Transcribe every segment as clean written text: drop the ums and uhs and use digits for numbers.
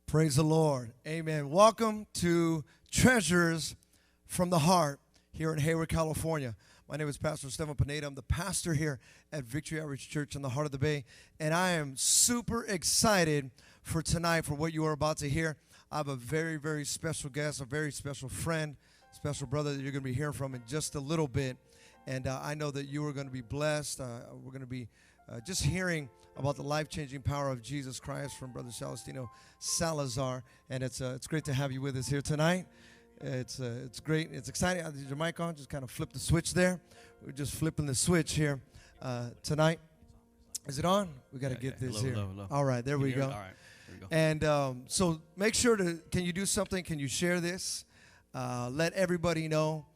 Praise the Lord. Amen. Welcome to Treasures from the Heart here in Hayward, California. My name is Pastor Stephen Pineda. I'm the pastor here at Victory Outreach Church in the heart of the Bay. And I am super excited for tonight, for what you are about to hear. I have a very, very special guest, a very special friend, special brother that you're going to be hearing from in just a little bit. And I know that you are going to be blessed. We're going to be just hearing about the life-changing power of Jesus Christ from Brother Celestino Salazar. And it's great to have you with us here tonight. It's great. It's exciting. Is your mic on? Just kind of flip the switch there. We're just flipping the switch here tonight. Is it on? We got to get this here. Low. All right, there we go. All right, there we go. And so make sure to, can you do something? Can you share this? Let everybody know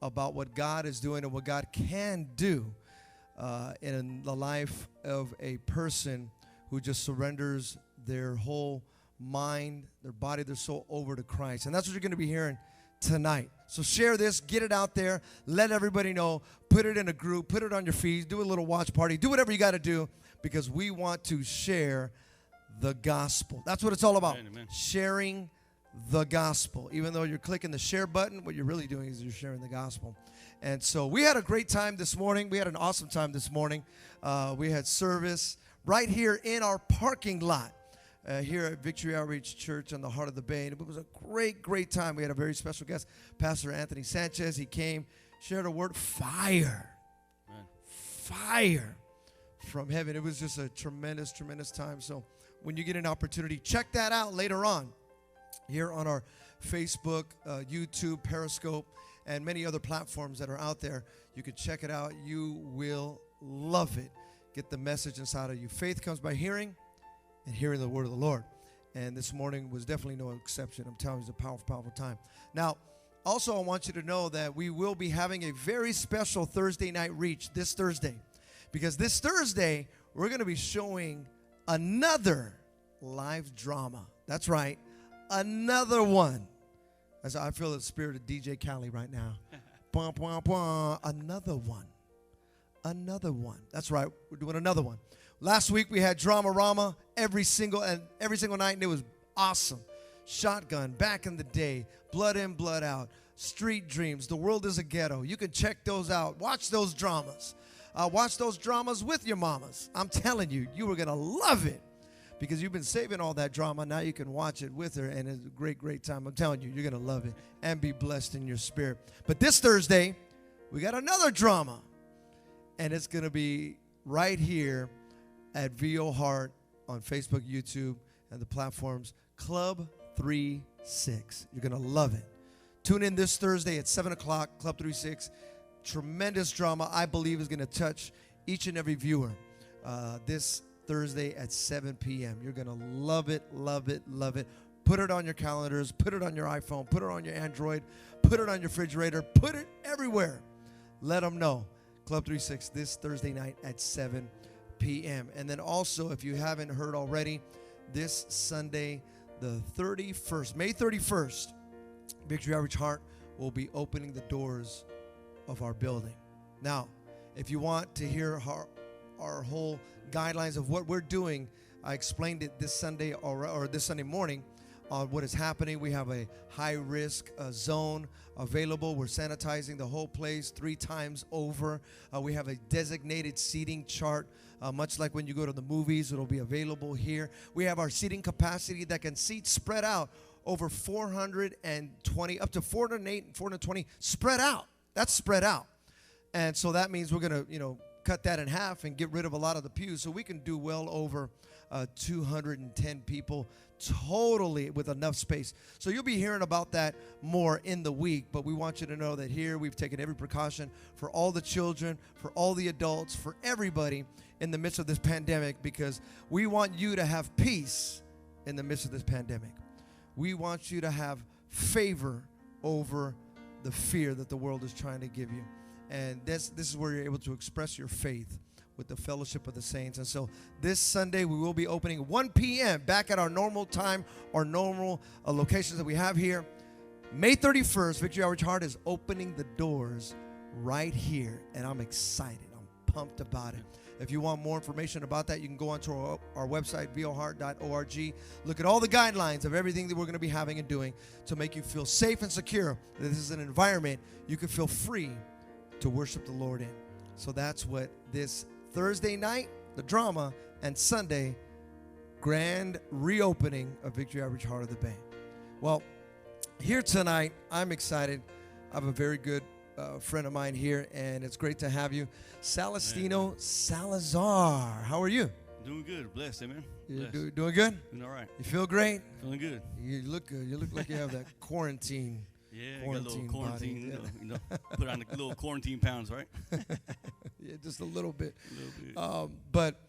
about what God is doing and what God can do in the life of a person who just surrenders their whole mind, their body, their soul over to Christ. And that's what you're going to be hearing tonight. So share this, get it out there, let everybody know, put it in a group, put it on your feed, do a little watch party, do whatever you got to do, because we want to share the gospel. That's what it's all about. Amen. Sharing the gospel. Even though you're clicking the share button, what you're really doing is you're sharing the gospel. And so we had a great time this morning. We had an awesome time this morning. We had service right here in our parking lot here at Victory Outreach Church in the heart of the Bay. And it was a great, great time. We had a very special guest, Pastor Anthony Sanchez. He came, shared a word, fire. Man. Fire from heaven. It was just a tremendous, tremendous time. So when you get an opportunity, check that out later on here on our Facebook, YouTube, Periscope, and many other platforms that are out there. You can check it out. You will love it. Get the message inside of you. Faith comes by hearing, and hearing the word of the Lord. And this morning was definitely no exception. I'm telling you, it's a powerful, powerful time. Now, also I want you to know that we will be having a very special Thursday night reach this Thursday. Because this Thursday, we're going to be showing another live drama. That's right. Another one. As I feel the spirit of DJ Khaled right now. Bwah, bwah, bwah. Another one. Another one. That's right. We're doing another one. Last week we had Drama Rama every single night, and it was awesome. Shotgun, Back in the Day, Blood In, Blood Out, Street Dreams, The World Is a Ghetto. You can check those out. Watch those dramas. Watch those dramas with your mamas. I'm telling you, you are going to love it. Because you've been saving all that drama. Now you can watch it with her, and it's a great, great time. I'm telling you, you're going to love it and be blessed in your spirit. But this Thursday, we got another drama, and it's going to be right here at VO Heart on Facebook, YouTube, and the platforms. Club 36. You're going to love it. Tune in this Thursday at 7 o'clock, Club 36. Tremendous drama, I believe, is going to touch each and every viewer this Thursday at 7 p.m. You're going to love it, love it, love it. Put it on your calendars. Put it on your iPhone. Put it on your Android. Put it on your refrigerator. Put it everywhere. Let them know. Club 36 this Thursday night at 7 p.m. And then also, if you haven't heard already, this Sunday, the 31st, May 31st, Victory Outreach Heart will be opening the doors of our building. Now, if you want to hear our whole guidelines of what we're doing, I explained it this Sunday or this Sunday morning on what is happening. We have a high-risk zone available. We're sanitizing the whole place 3 times over. We have a designated seating chart, much like when you go to the movies. It'll be available here. We have our seating capacity that can seat spread out over 420, up to 408 and 420 spread out. That's spread out. And so that means we're going to, cut that in half and get rid of a lot of the pews, so we can do well over 210 people totally with enough space. So you'll be hearing about that more in the week, but we want you to know that here we've taken every precaution for all the children, for all the adults, for everybody in the midst of this pandemic, because we want you to have peace in the midst of this pandemic. We want you to have favor over the fear that the world is trying to give you. And this is where you're able to express your faith with the fellowship of the saints. And so this Sunday we will be opening 1 p.m. back at our normal time, our normal locations that we have here. May 31st, Victory Outreach Heart is opening the doors right here. And I'm excited. I'm pumped about it. If you want more information about that, you can go onto our website, voheart.org. Look at all the guidelines of everything that we're going to be having and doing to make you feel safe and secure. This is an environment you can feel free to worship the Lord in. So that's what this Thursday night, the drama, and Sunday, grand reopening of Victory Outreach Heart of the Bay. Well, here tonight, I'm excited. I have a very good friend of mine here, and it's great to have you, Celestino Salazar. How are you? Doing good. Blessed, man. You doing good? Doing all right. You feel great? Feeling good. You look good. You look like you have that quarantine. Yeah, got a little quarantine. Body. You know, put on the little quarantine pounds, right? Yeah, just a little bit. A little bit. But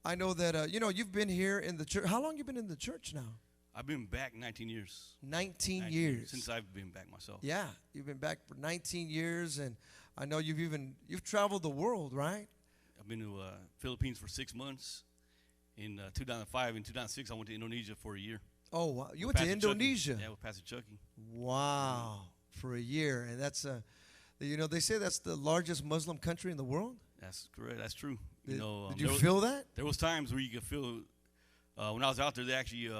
I know that you've been here in the church. How long you been in the church now? I've been back 19 years. 19 years. Since I've been back myself. Yeah, you've been back for 19 years, and I know you've traveled the world, right? I've been to Philippines for 6 months. In 2005 and 2006, I went to Indonesia for a year. Oh, wow. You went to Indonesia? Yeah, with Pastor Chucky. Wow, for a year. And that's, they say that's the largest Muslim country in the world? That's correct. That's true. Did you feel that? There was times where you could feel, when I was out there, they actually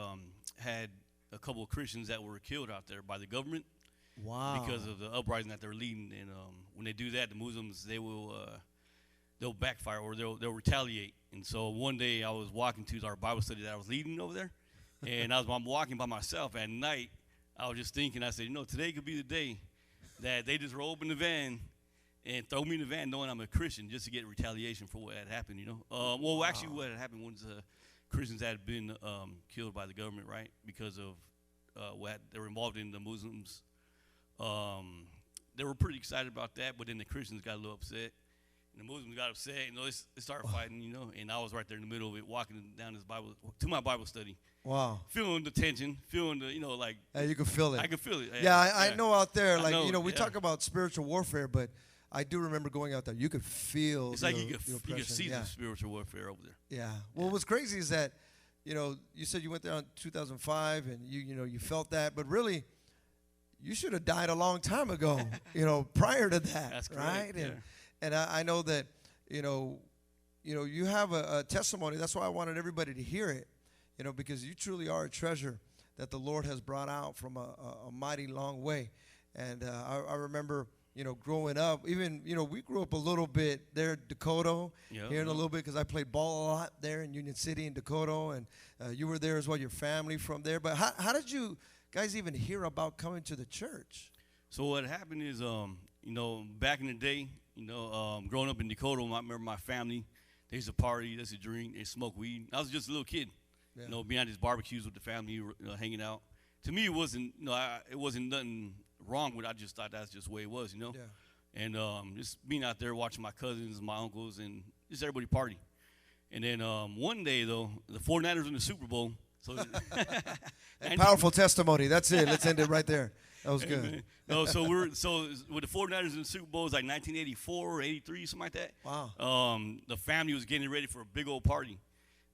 had a couple of Christians that were killed out there by the government. Wow. Because of the uprising that they're leading. And when they do that, the Muslims, they'll backfire or they'll retaliate. And so one day I was walking to our Bible study that I was leading over there, and I'm walking by myself at night. I was just thinking, I said, today could be the day that they just roll up in the van and throw me in the van knowing I'm a Christian just to get retaliation for what had happened, Well, actually what had happened was Christians had been killed by the government, right, because of what they were involved in, the Muslims. They were pretty excited about that, but then the Christians got a little upset. And the Muslims got upset, they started fighting, and I was right there in the middle of it, walking down to my Bible study. Wow. Feeling the tension, feeling the, like. Yeah, you can feel it. I can feel it. Yeah, I know out there, we talk about spiritual warfare, but I do remember going out there. You could feel it's like you could see the spiritual warfare over there. Yeah. Well, what's crazy is that, you said you went there in 2005, and you felt that, but really, you should have died a long time ago, prior to that. That's right? Correct, yeah. And I know that, you have a testimony. That's why I wanted everybody to hear it, because you truly are a treasure that the Lord has brought out from a mighty long way. And I remember, growing up, even, we grew up a little bit there at Dakota, here in a little bit, because I played ball a lot there in Union City in Dakota, and you were there as well, your family from there. But how did you guys even hear about coming to the church? So what happened is, back in the day, growing up in Dakota, I remember my family, they used to party, they used to drink, they smoked weed. I was just a little kid, behind these barbecues with the family, hanging out. To me, it wasn't, it wasn't nothing wrong with it. I just thought that's just the way it was, Yeah. And just being out there watching my cousins, my uncles, and just everybody party. And then one day, though, the 49ers in the Super Bowl. So powerful testimony. That's it. Let's end it right there. That was good. No, so with the 49ers in the Super Bowl, it was like 1984 or 83, something like that. Wow. The family was getting ready for a big old party.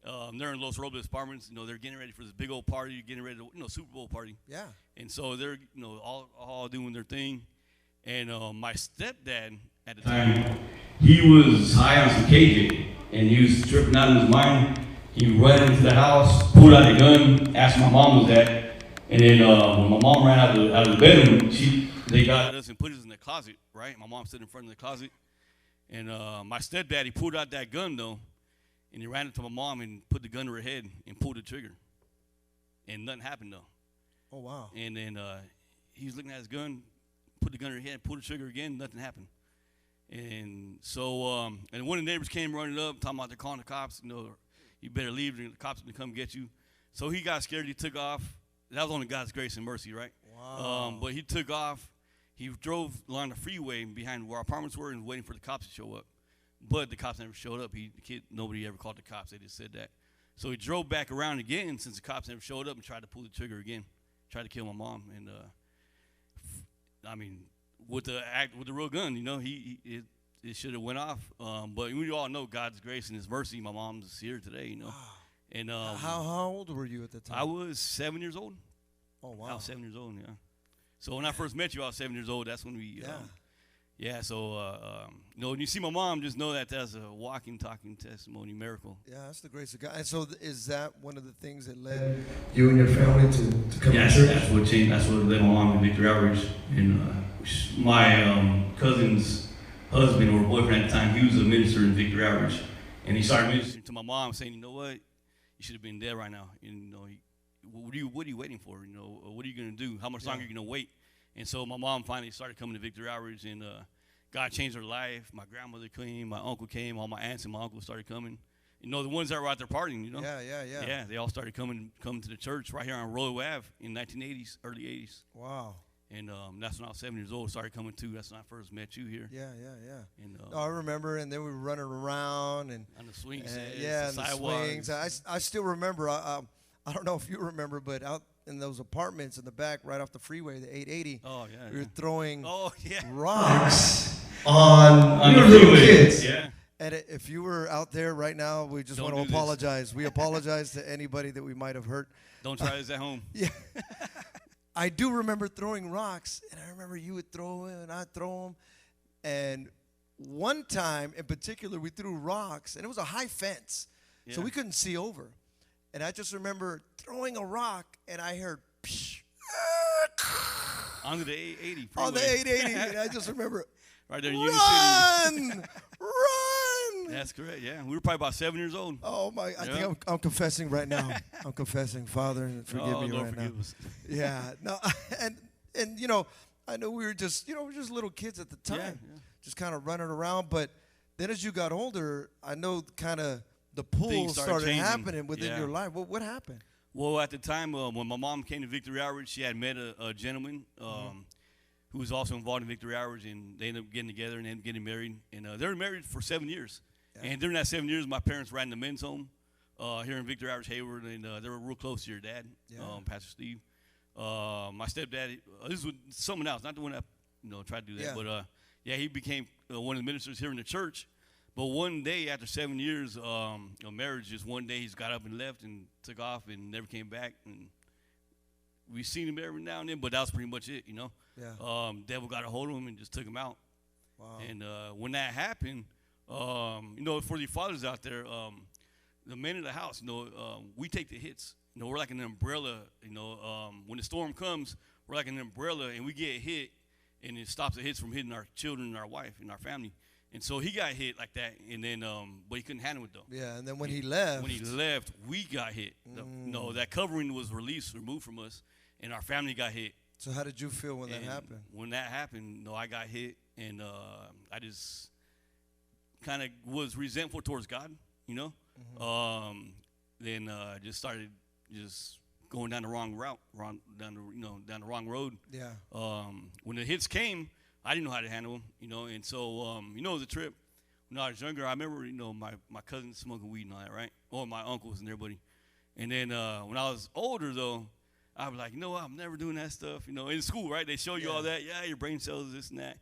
They're in Los Robles Apartments. They're getting ready for this big old party, getting ready to, Super Bowl party. Yeah. And so they're, all doing their thing. And my stepdad at the time, he was high on some KJ, and he was tripping out of his mind. He ran into the house, pulled out a gun, asked my mom was that. And then when my mom ran out of the bedroom, they got us and put us in the closet, right? My mom stood in front of the closet. And my stepdad, he pulled out that gun, though, and he ran into my mom and put the gun to her head and pulled the trigger. And nothing happened, though. Oh, wow. And then he was looking at his gun, put the gun to her head, pulled the trigger again, nothing happened. And so, and one of the neighbors came running up, talking about they're calling the cops, you better leave, the cops are going to come get you. So he got scared, he took off. That was only God's grace and mercy, right? Wow. But he took off. He drove along the freeway behind where our apartments were and was waiting for the cops to show up. But the cops never showed up. Nobody ever called the cops. They just said that. So he drove back around again since the cops never showed up and tried to pull the trigger again, tried to kill my mom. And with the real gun, it should have went off. But we all know God's grace and His mercy. My mom's here today, Wow. And how old were you at the time? I was 7 years old. Oh, wow. I was 7 years old, yeah. So when I first met you, I was 7 years old. That's when we Yeah, so when you see my mom, just know that that's a walking, talking testimony, miracle. Yeah, that's the grace of God. And so, is that one of the things that led you and your family to come to church? That's what changed. That's what led my mom to Victory Outreach. And my cousin's husband or boyfriend at the time, he was a minister in Victory Outreach, and he started ministering to my mom, saying, "You know what? You should have been dead right now. What are you waiting for? What are you gonna do? How much longer are you gonna wait?" And so my mom finally started coming to Victory Outreach, and God changed her life. My grandmother came, my uncle came, all my aunts and my uncles started coming. The ones that were out there partying, Yeah. Yeah, they all started coming to the church right here on Royal Ave in 1980s, early 80s. Wow. And that's when I was 7 years old, started coming too. That's when I first met you here. Yeah. And I remember, and then we were running around and on the swing sets, yeah, the and the swings. I still remember. I don't know if you remember, but out in those apartments in the back, right off the freeway, the 880. Oh yeah. We were throwing rocks on we the were little freeway. kids. Yeah. And if you were out there right now, we just Don't want to do this. apologize. We apologize to anybody that we might have hurt. Don't try this at home. Yeah. I do remember throwing rocks, and I remember you would throw them, and I'd throw them. And one time in particular, we threw rocks, and it was a high fence, so we couldn't see over. And I just remember throwing a rock, and I heard, psh, On the 880. on the 880, and I just remember, right there in Union City. run! That's correct, yeah. We were probably about 7 years old. Oh, my, I think I'm confessing right now. I'm confessing, Father, and forgive me Lord, right forgive now. us. Yeah, no, and I know we were just, we're just little kids at the time, just kind of running around. But then as you got older, I know kind of the pull started happening within your life. What happened? Well, at the time when my mom came to Victory Outreach, she had met a gentleman who was also involved in Victory Outreach, and they ended up getting together and then getting married. And they were married for 7 years. Yeah. And during that 7 years, my parents ran the men's home here in Victory Outreach, Hayward, and they were real close to your dad, Pastor Steve. My stepdad, this was someone else, not the one that tried to do that, but he became one of the ministers here in the church. But one day after 7 years of marriage, just one day he's got up and left and took off and never came back. And we've seen him every now and then, but that was pretty much it, Yeah. Devil got a hold of him and just took him out. Wow. And when that happened, for the fathers out there, the men of the house, we take the hits. We're like an umbrella. When the storm comes, we're like an umbrella, and we get hit, and it stops the hits from hitting our children and our wife and our family. And so he got hit like that, and then but he couldn't handle it though. Yeah, and then when he left, we got hit. That covering was removed from us, and our family got hit. So how did you feel when that happened? When that happened, I got hit, and I just kind of was resentful towards God, Then just started going down the wrong route, down the wrong road. Yeah. When the hits came, I didn't know how to handle them, and so the trip. When I was younger, I remember my cousins smoking weed and all that, right? Or my uncles and everybody. And then when I was older though, I was like, I'm never doing that stuff. In school, right? They show you all that. Yeah, your brain cells, this and that.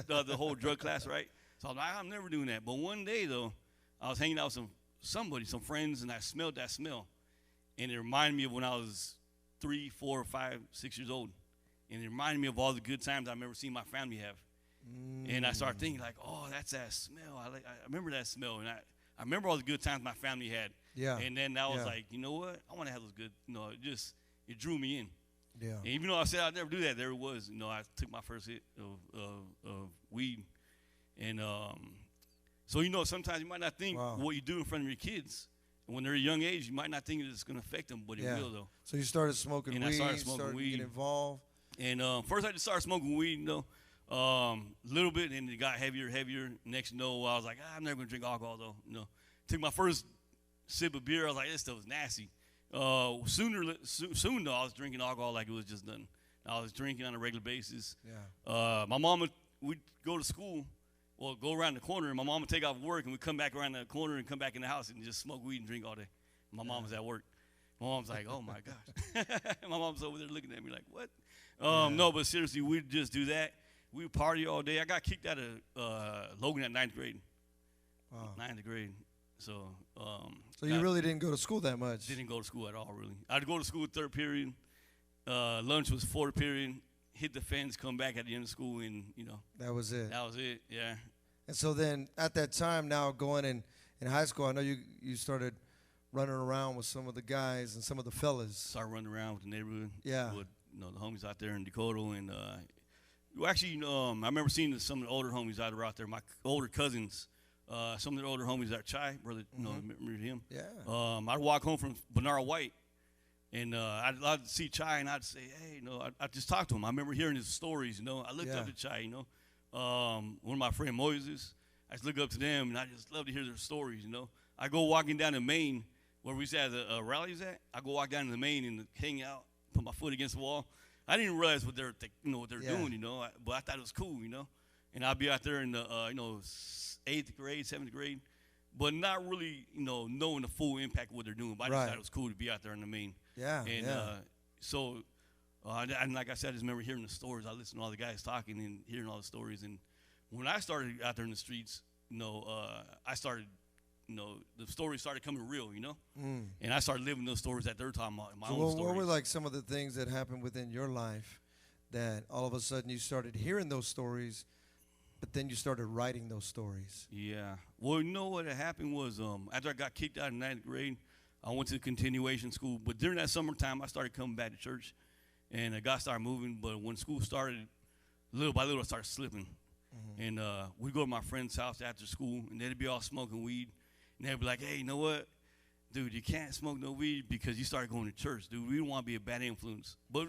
The whole drug class, right? So I was like, I'm never doing that. But one day though, I was hanging out with some friends, and I smelled that smell, and it reminded me of when I was 3, 4, 5, 6 years old. And it reminded me of all the good times I remember seeing my family have. And I started thinking, like, oh, that's that smell. I remember that smell. And I remember all the good times my family had. Yeah. And then I was like, you know what? I want to have those good, it drew me in. Yeah. And even though I said I'd never do that, there it was. I took my first hit of weed. And so, sometimes you might not think what you do in front of your kids. And when they're a young age, you might not think it's going to affect them, but it will, though. So you started smoking weed. I started smoking weed. Getting involved. And first I just started smoking weed, little bit, and it got heavier. Next, I was like, I'm never going to drink alcohol, though. Took my first sip of beer. I was like, this stuff is nasty. Soon, though, I was drinking alcohol like it was just nothing. I was drinking on a regular basis. Yeah. My mom would go to school, go around the corner, and my mom would take off work, and we'd come back around the corner and come back in the house and just smoke weed and drink all day. My mom was at work. My mom's like, oh, my gosh. My mom's over there looking at me like, what? No, but seriously, we'd just do that. We would party all day. I got kicked out of Logan at 9th grade. Wow. 9th grade. So you really didn't go to school that much? Didn't go to school at all, really. I'd go to school 3rd period. Lunch was 4th period. hit the fence, come back at the end of school, and That was it. that was it. Yeah. And so then at that time, now going in high school, I know you started running around with some of the guys and some of the fellas. Started running around with the neighborhood. Yeah. With the homies out there in Dakota, and well, actually, I remember seeing some of the older homies that were out there. My older cousins, some of the older homies that Chai, brother, remember him? Yeah. I'd walk home from Bernard White, and I'd see Chai, and I'd say, hey, I'd just talk to him. I remember hearing his stories, I looked up to Chai, one of my friend Moses, I just look up to them, and I just love to hear their stories, I go walking down the main, where we had the rallies at. I go walk down to the main and hang out, put my foot against the wall. I didn't realize what they're doing, but I thought it was cool, And I'd be out there in the 8th grade, 7th grade, but not really, knowing the full impact of what they're doing. But I just thought it was cool to be out there in the main. Yeah. And so, and like I said, I just remember hearing the stories. I listened to all the guys talking and hearing all the stories. And when I started out there in the streets, I started. The stories started coming real, and I started living those stories that they're talking about, my own stories. What were like some of the things that happened within your life that all of a sudden you started hearing those stories, but then you started writing those stories? Yeah. Well, what had happened was after I got kicked out in 9th grade, I went to the continuation school. But during that summertime, I started coming back to church, and God started moving. But when school started, little by little, I started slipping. Mm-hmm. And we'd go to my friend's house after school, and they'd be all smoking weed. And they'd be like, hey, you know what? Dude, you can't smoke no weed because you started going to church. Dude, we don't want to be a bad influence. But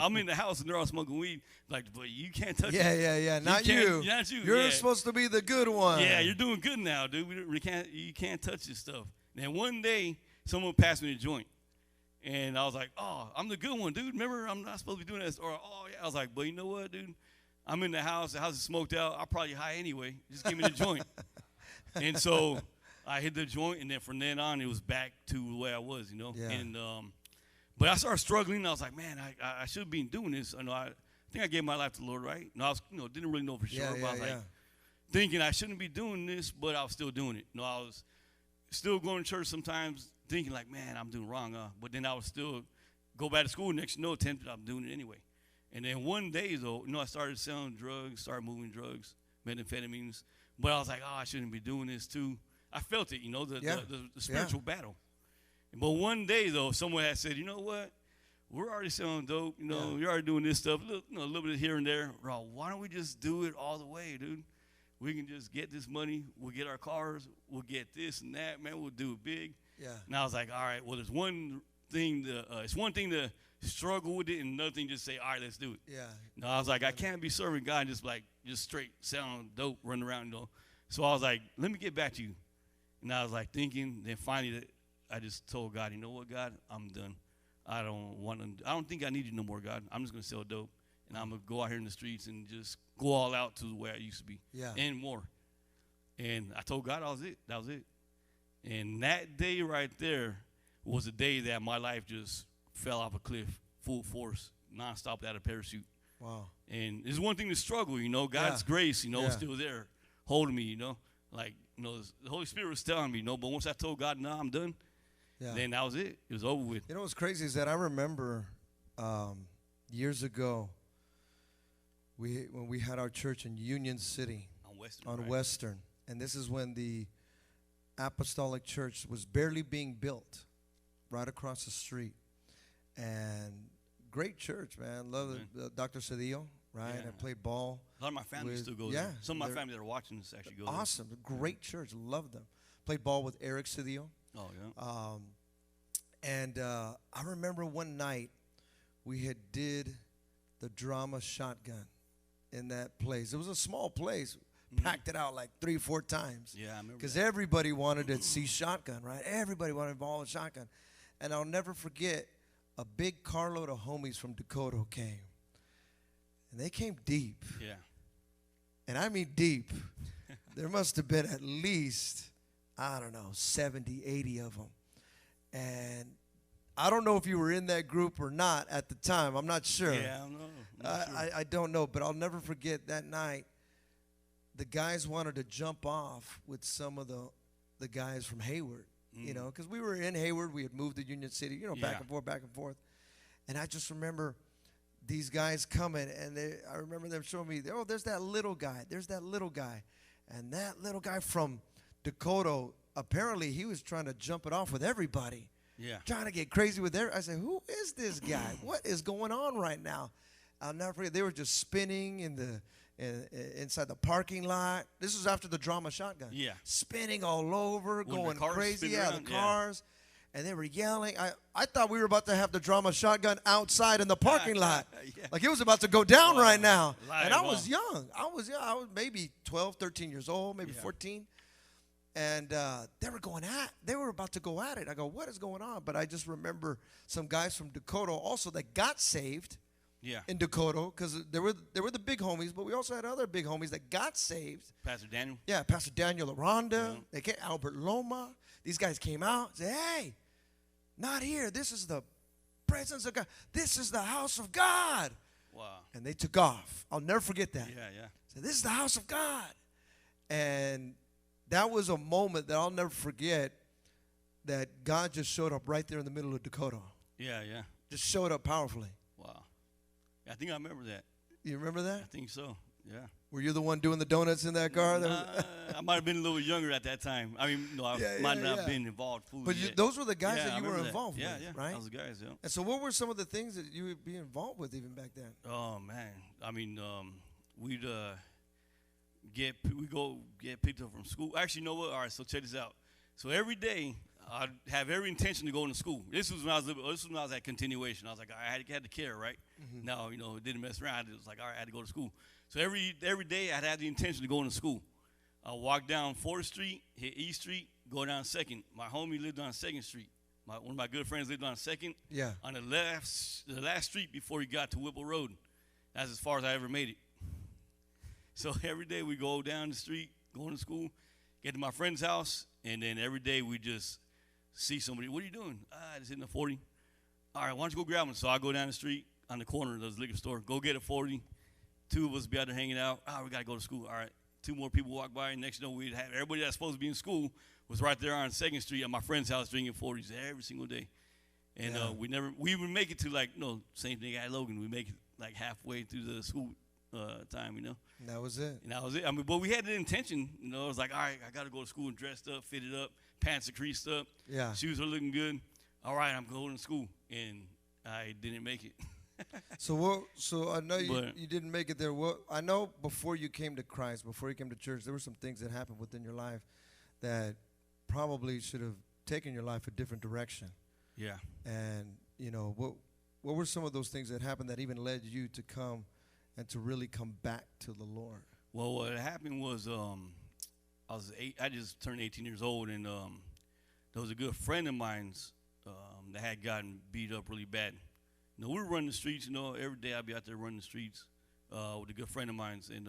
I'm in the house and they're all smoking weed. Like, but you can't touch it. Yeah. Not you. Not you. You're supposed to be the good one. Yeah, you're doing good now, dude. You can't touch this stuff. And then one day, someone passed me a joint. And I was like, oh, I'm the good one, dude. Remember, I'm not supposed to be doing this. Or, oh, yeah. I was like, but you know what, dude? I'm in the house is smoked out. I'll probably high anyway. Just give me the joint. And so I hit the joint, and then from then on, it was back to the way I was, Yeah. And but I started struggling. I was like, man, I should have been doing this. I think I gave my life to the Lord, right? And I was, didn't really know for sure. But I was like thinking I shouldn't be doing this, but I was still doing it. I was still going to church sometimes, thinking like, man, I'm doing wrong. But then I would still go back to school next. Attempted. I'm doing it anyway. And then one day, though, I started selling drugs, started moving drugs, methamphetamines. But I was like, oh, I shouldn't be doing this too. I felt it, the spiritual battle. But one day, though, someone had said, you know what? We're already selling dope. You're already doing this stuff, a little bit here and there. Bro, why don't we just do it all the way, dude? We can just get this money. We'll get our cars. We'll get this and that. Man, we'll do it big. Yeah. And I was like, all right, well, there's one thing. It's one thing to struggle with it, and another thing just say, all right, let's do it. Yeah. No, I was like, I can't be serving God and just straight selling dope, running around, So I was like, let me get back to you. And I was like thinking, then finally I just told God, you know what, God, I'm done. I don't think I need you no more, God. I'm just going to sell dope, and I'm going to go out here in the streets and just go all out to the way I used to be and more. And I told God that was it. And that day right there was the day that my life just fell off a cliff, full force, nonstop without a parachute. Wow. And it's one thing to struggle, God's grace, is still there holding me, the Holy Spirit was telling me, but once I told God, no, I'm done, then that was it. It was over with. What's crazy is that I remember years ago, when we had our church in Union City on Western, and this is when the Apostolic Church was barely being built, right across the street, and great church, man. Love Dr. Cedillo, right? Yeah. I played ball. A lot of my family still goes there. Some of my family that are watching this actually go there. Awesome. Great church. Love them. Played ball with Eric Cedillo. Oh, yeah. And I remember one night we had did the drama Shotgun in that place. It was a small place. Packed it out like 3-4 times. Yeah, I remember. Because everybody wanted to see Shotgun, right? Everybody wanted to involve in Shotgun. And I'll never forget, a big carload of homies from Dakota came. And they came deep. Yeah. And I mean deep. There must have been at least, 70, 80 of them. And I don't know if you were in that group or not at the time. I'm not sure. Yeah, I don't know. I don't know, but I'll never forget that night. The guys wanted to jump off with some of the guys from Hayward, because we were in Hayward. We had moved to Union City, back and forth. And I just remember these guys coming, and I remember them showing me, oh, there's that little guy. There's that little guy. And that little guy from Dakota, apparently he was trying to jump it off with everybody. Yeah. Trying to get crazy with everybody. I said, who is this guy? What is going on right now? I'll never forget. They were just spinning inside the parking lot. This was after the drama shotgun. Yeah. Spinning all over, When going the cars crazy. spin Yeah, around, the cars. And they were yelling. I thought we were about to have the drama shotgun outside in the parking lot. Yeah. Like it was about to go down right now. Live, and I was young. I was maybe 12, 13 years old, maybe 14. And they were about to go at it. I go, what is going on? But I just remember some guys from Dakota also that got saved in Dakota, because there were the big homies, but we also had other big homies that got saved. Pastor Daniel? Yeah, Pastor Daniel Aranda. They came, Albert Loma. These guys came out and said, hey, not here. This is the presence of God. This is the house of God. Wow. And they took off. I'll never forget that. Yeah. So this is the house of God. And that was a moment that I'll never forget, that God just showed up right there in the middle of Dakota. Yeah. Just showed up powerfully. Wow. I think I remember that. You remember that? I think so. Yeah. Were you the one doing the donuts in that car? I might have been a little younger at that time. I mean, no, I might not have been involved fully. But those were the guys that you were that. involved with, right? Those guys, yeah. And so what were some of the things that you would be involved with even back then? Oh, man. I mean, we'd go get picked up from school. Actually, you know what? All right, so check this out. So every day, I'd have every intention to go into school. This was when I was at continuation. I was like, I had to care, right? Mm-hmm. Now, it didn't mess around. It was like, all right, I had to go to school. So every day, I'd had the intention to go into school. I'd walk down 4th Street, hit East Street, go down 2nd. My homie lived on 2nd Street. One of my good friends lived on 2nd. Yeah. On the last street before you got to Whipple Road. That's as far as I ever made it. So every day we go down the street, going to school, get to my friend's house, and then every day we just see somebody. What are you doing? Just hitting a 40. All right, why don't you go grab one? So I go down the street on the corner of the liquor store, go get a 40. 2 of us be out there hanging out. We got to go to school. All right, 2 more people walk by, and next you know, we'd have everybody that's supposed to be in school was right there on 2nd Street at my friend's house drinking 40s every single day. And we would make it to same thing at Logan. We make it like halfway through the school time, And that was it. And that was it. I mean, but we had the intention, it was like, all right, I got to go to school and dressed up, fitted up, pants are creased up. Yeah. Shoes are looking good. All right, I'm going to school. And I didn't make it. So I know you didn't make it there. I know before you came to Christ, before you came to church, there were some things that happened within your life that probably should have taken your life a different direction. Yeah. And, what were some of those things that happened that even led you to come and to really come back to the Lord? Well, what happened was I just turned 18 years old, and there was a good friend of mine's that had gotten beat up really bad. We were running the streets, every day I'd be out there running the streets with a good friend of mine's, and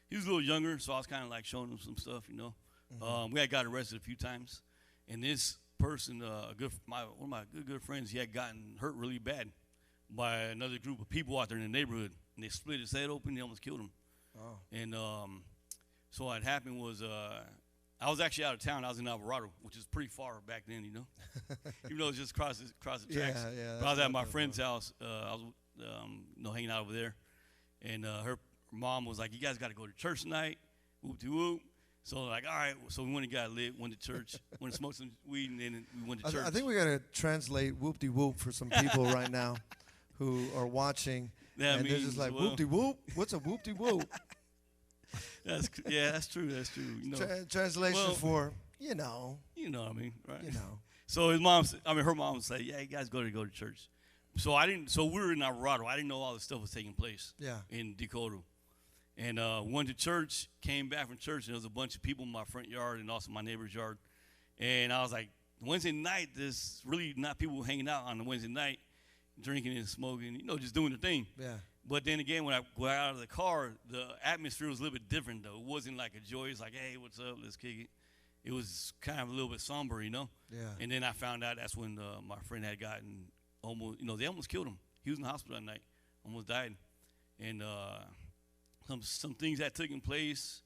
he was a little younger, so I was kind of like showing him some stuff, Mm-hmm. We had got arrested a few times, and this person, one of my good friends, he had gotten hurt really bad by another group of people out there in the neighborhood, and they split his head open. They almost killed him. Oh. And so what happened was I was actually out of town. I was in Alvarado, which is pretty far back then, even though it was just across the tracks. Yeah. But I was at my friend's house. I was hanging out over there, and her mom was like, "You guys got to go to church tonight." Whoop-de-whoop. So like, all right. So we went and got lit, went to church, went to smoke some weed, and then we went to church. I think we got to translate whoop-de-whoop for some people right now who are watching. And they're just like, whoop-de-whoop? What's a whoop-de-whoop? That's true. That's true. Translation for, You know what I mean, right? So her mom would say, "Yeah, you guys go to church." So we were in Alvarado. I didn't know all this stuff was taking place. Yeah. In Dakota, and went to church. Came back from church, and there was a bunch of people in my front yard and also my neighbor's yard. And I was like, Wednesday night, there's really not people hanging out on the Wednesday night, drinking and smoking, just doing their thing. Yeah. But then again, when I got out of the car, the atmosphere was a little bit different, though. It wasn't like a joyous, like, hey, what's up, let's kick it. It was kind of a little bit somber, Yeah. And then I found out that's when my friend had gotten almost, they almost killed him. He was in the hospital that night, almost died. And some things that took place.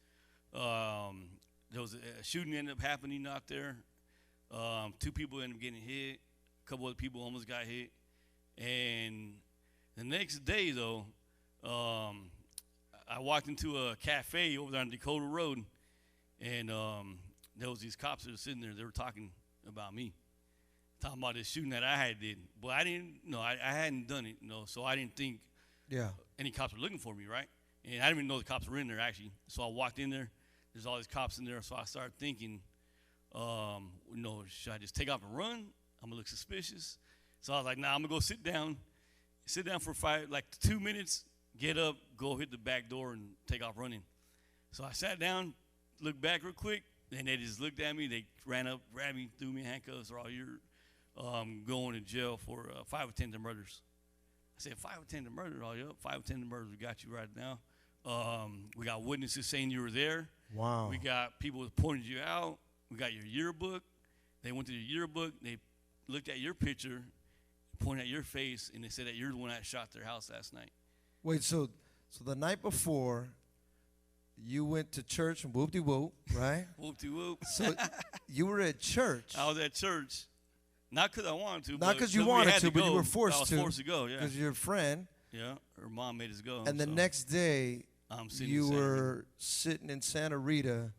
There was a shooting ended up happening out there. 2 people ended up getting hit. A couple other people almost got hit. And The next day, though, I walked into a cafe over there on Dakota Road, and there was these cops that were sitting there. They were talking about me, talking about this shooting that I had did. But I didn't, I hadn't done it, so I didn't think any cops were looking for me, right? And I didn't even know the cops were in there, actually. So I walked in there. There's all these cops in there. So I started thinking, should I just take off and run? I'm going to look suspicious. So I was like, nah, I'm going to go sit down for 2 minutes, get up, go hit the back door, and take off running. So I sat down, looked back real quick, and they just looked at me. They ran up, grabbed me, threw me in handcuffs. Or you're going to jail for 5 attempted murders. I said, 5 attempted murders? Oh, yep, 5 attempted murders. We got you right now. We got witnesses saying you were there. Wow. We got people that pointed you out. We got your yearbook. They went to your yearbook. They looked at your picture, pointed at your face, and they said that you're the one that shot their house last night. Wait, so the night before, you went to church and whoop-de-whoop, right? Whoop-de-whoop. So you were at church. I was at church. Not because I wanted to. Not because you wanted to, but you were I forced was to. Forced to go, yeah. Because your friend. Yeah, her mom made us go. And the next day, you were sitting in Santa Rita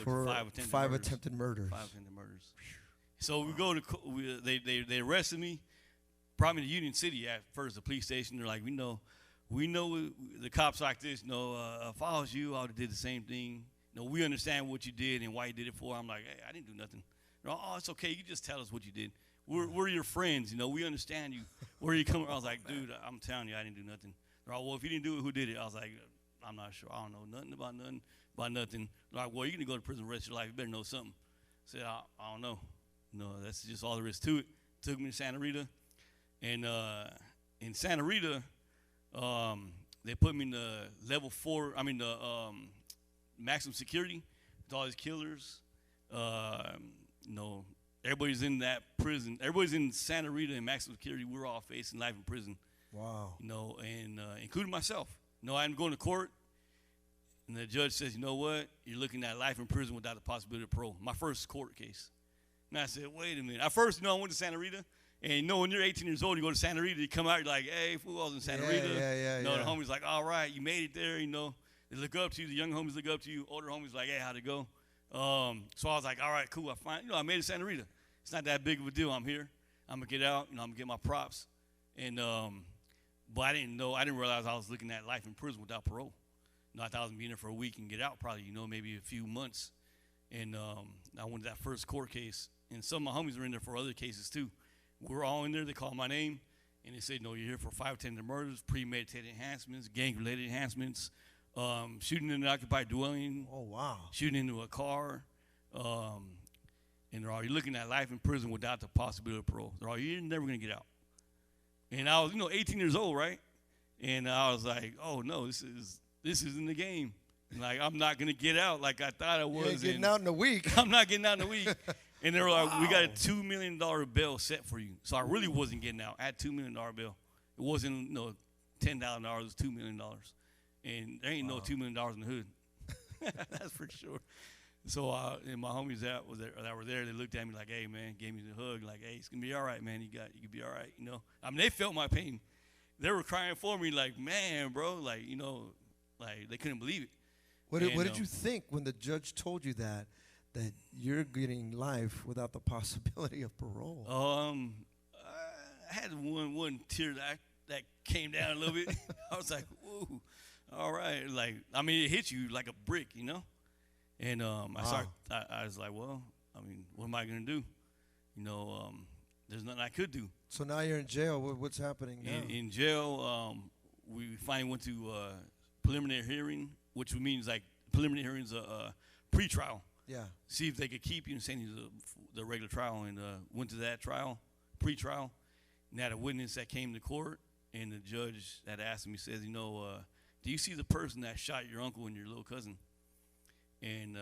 for 5 attempted murders. 5 attempted murders. So we go to, they arrested me, brought me to Union City at first, the police station. They're like, we know the cops like this, if I was you, I would have did the same thing. We understand what you did and why you did it for. I'm like, hey, I didn't do nothing. Oh, it's okay. You just tell us what you did. We're your friends, we understand you. Where you coming? I was like, dude, I'm telling you, I didn't do nothing. They're like, well, if you didn't do it, who did it? I was like, I'm not sure. I don't know nothing about nothing. They're like, well, you're going to go to prison the rest of your life. You better know something. I said, I don't know. No, that's just all there is to it. Took me to Santa Rita. And in Santa Rita, they put me in the level 4, the maximum security with all these killers. Everybody's in that prison. Everybody's in Santa Rita in maximum security. We're all facing life in prison. Wow. And including myself. I'm going to court, and the judge says, you know what? You're looking at life in prison without the possibility of parole. My first court case. And I said, wait a minute. At first, I went to Santa Rita. And when you're 18 years old, you go to Santa Rita, you come out, you're like, hey, fool, I was in Santa Rita. Yeah. The homies like, all right, you made it there, They look up to you. The young homies look up to you. Older homies like, hey, how'd it go? So I was like, all right, cool. I made it to Santa Rita. It's not that big of a deal. I'm here. I'm going to get out. I'm going to get my props. And but I didn't realize I was looking at life in prison without parole. I thought I was going to be in there for a week and get out probably, maybe a few months. And I went to that first court case. And some of my homies were in there for other cases too. We're all in there. They called my name. And they said, no, you're here for 5 attempted murders, premeditated enhancements, gang-related enhancements, shooting in an occupied dwelling. Oh, wow. Shooting into a car. And they're all, you're looking at life in prison without the possibility of parole. They're all, you're never going to get out. And I was, 18 years old, right? And I was like, oh, no, this isn't the game. Like, I'm not going to get out like I thought I was. You ain't getting out in a week. I'm not getting out in a week. And they were like, we got a $2 million bail set for you. So I really wasn't getting out. I had $2 million bail. It wasn't, $10,000. It was $2 million. And there ain't no $2 million in the hood. That's for sure. So and my homies that were there, they looked at me like, hey, man, gave me the hug. Like, hey, it's going to be all right, man. You can be all right, they felt my pain. They were crying for me like, man, bro, like, like they couldn't believe it. What did you think when the judge told you that you're getting life without the possibility of parole? I had one tear that came down a little bit. I was like, whoa, all right. Like, it hits you like a brick, And I was like, well, what am I going to do? There's nothing I could do. So now you're in jail. What's happening now? In jail, we finally went to preliminary hearing, which means like preliminary hearings a pre-trial. Yeah. See if they could keep you and send you to the regular trial. And went to that trial, pre-trial, and had a witness that came to court. And the judge that asked me says, do you see the person that shot your uncle and your little cousin? And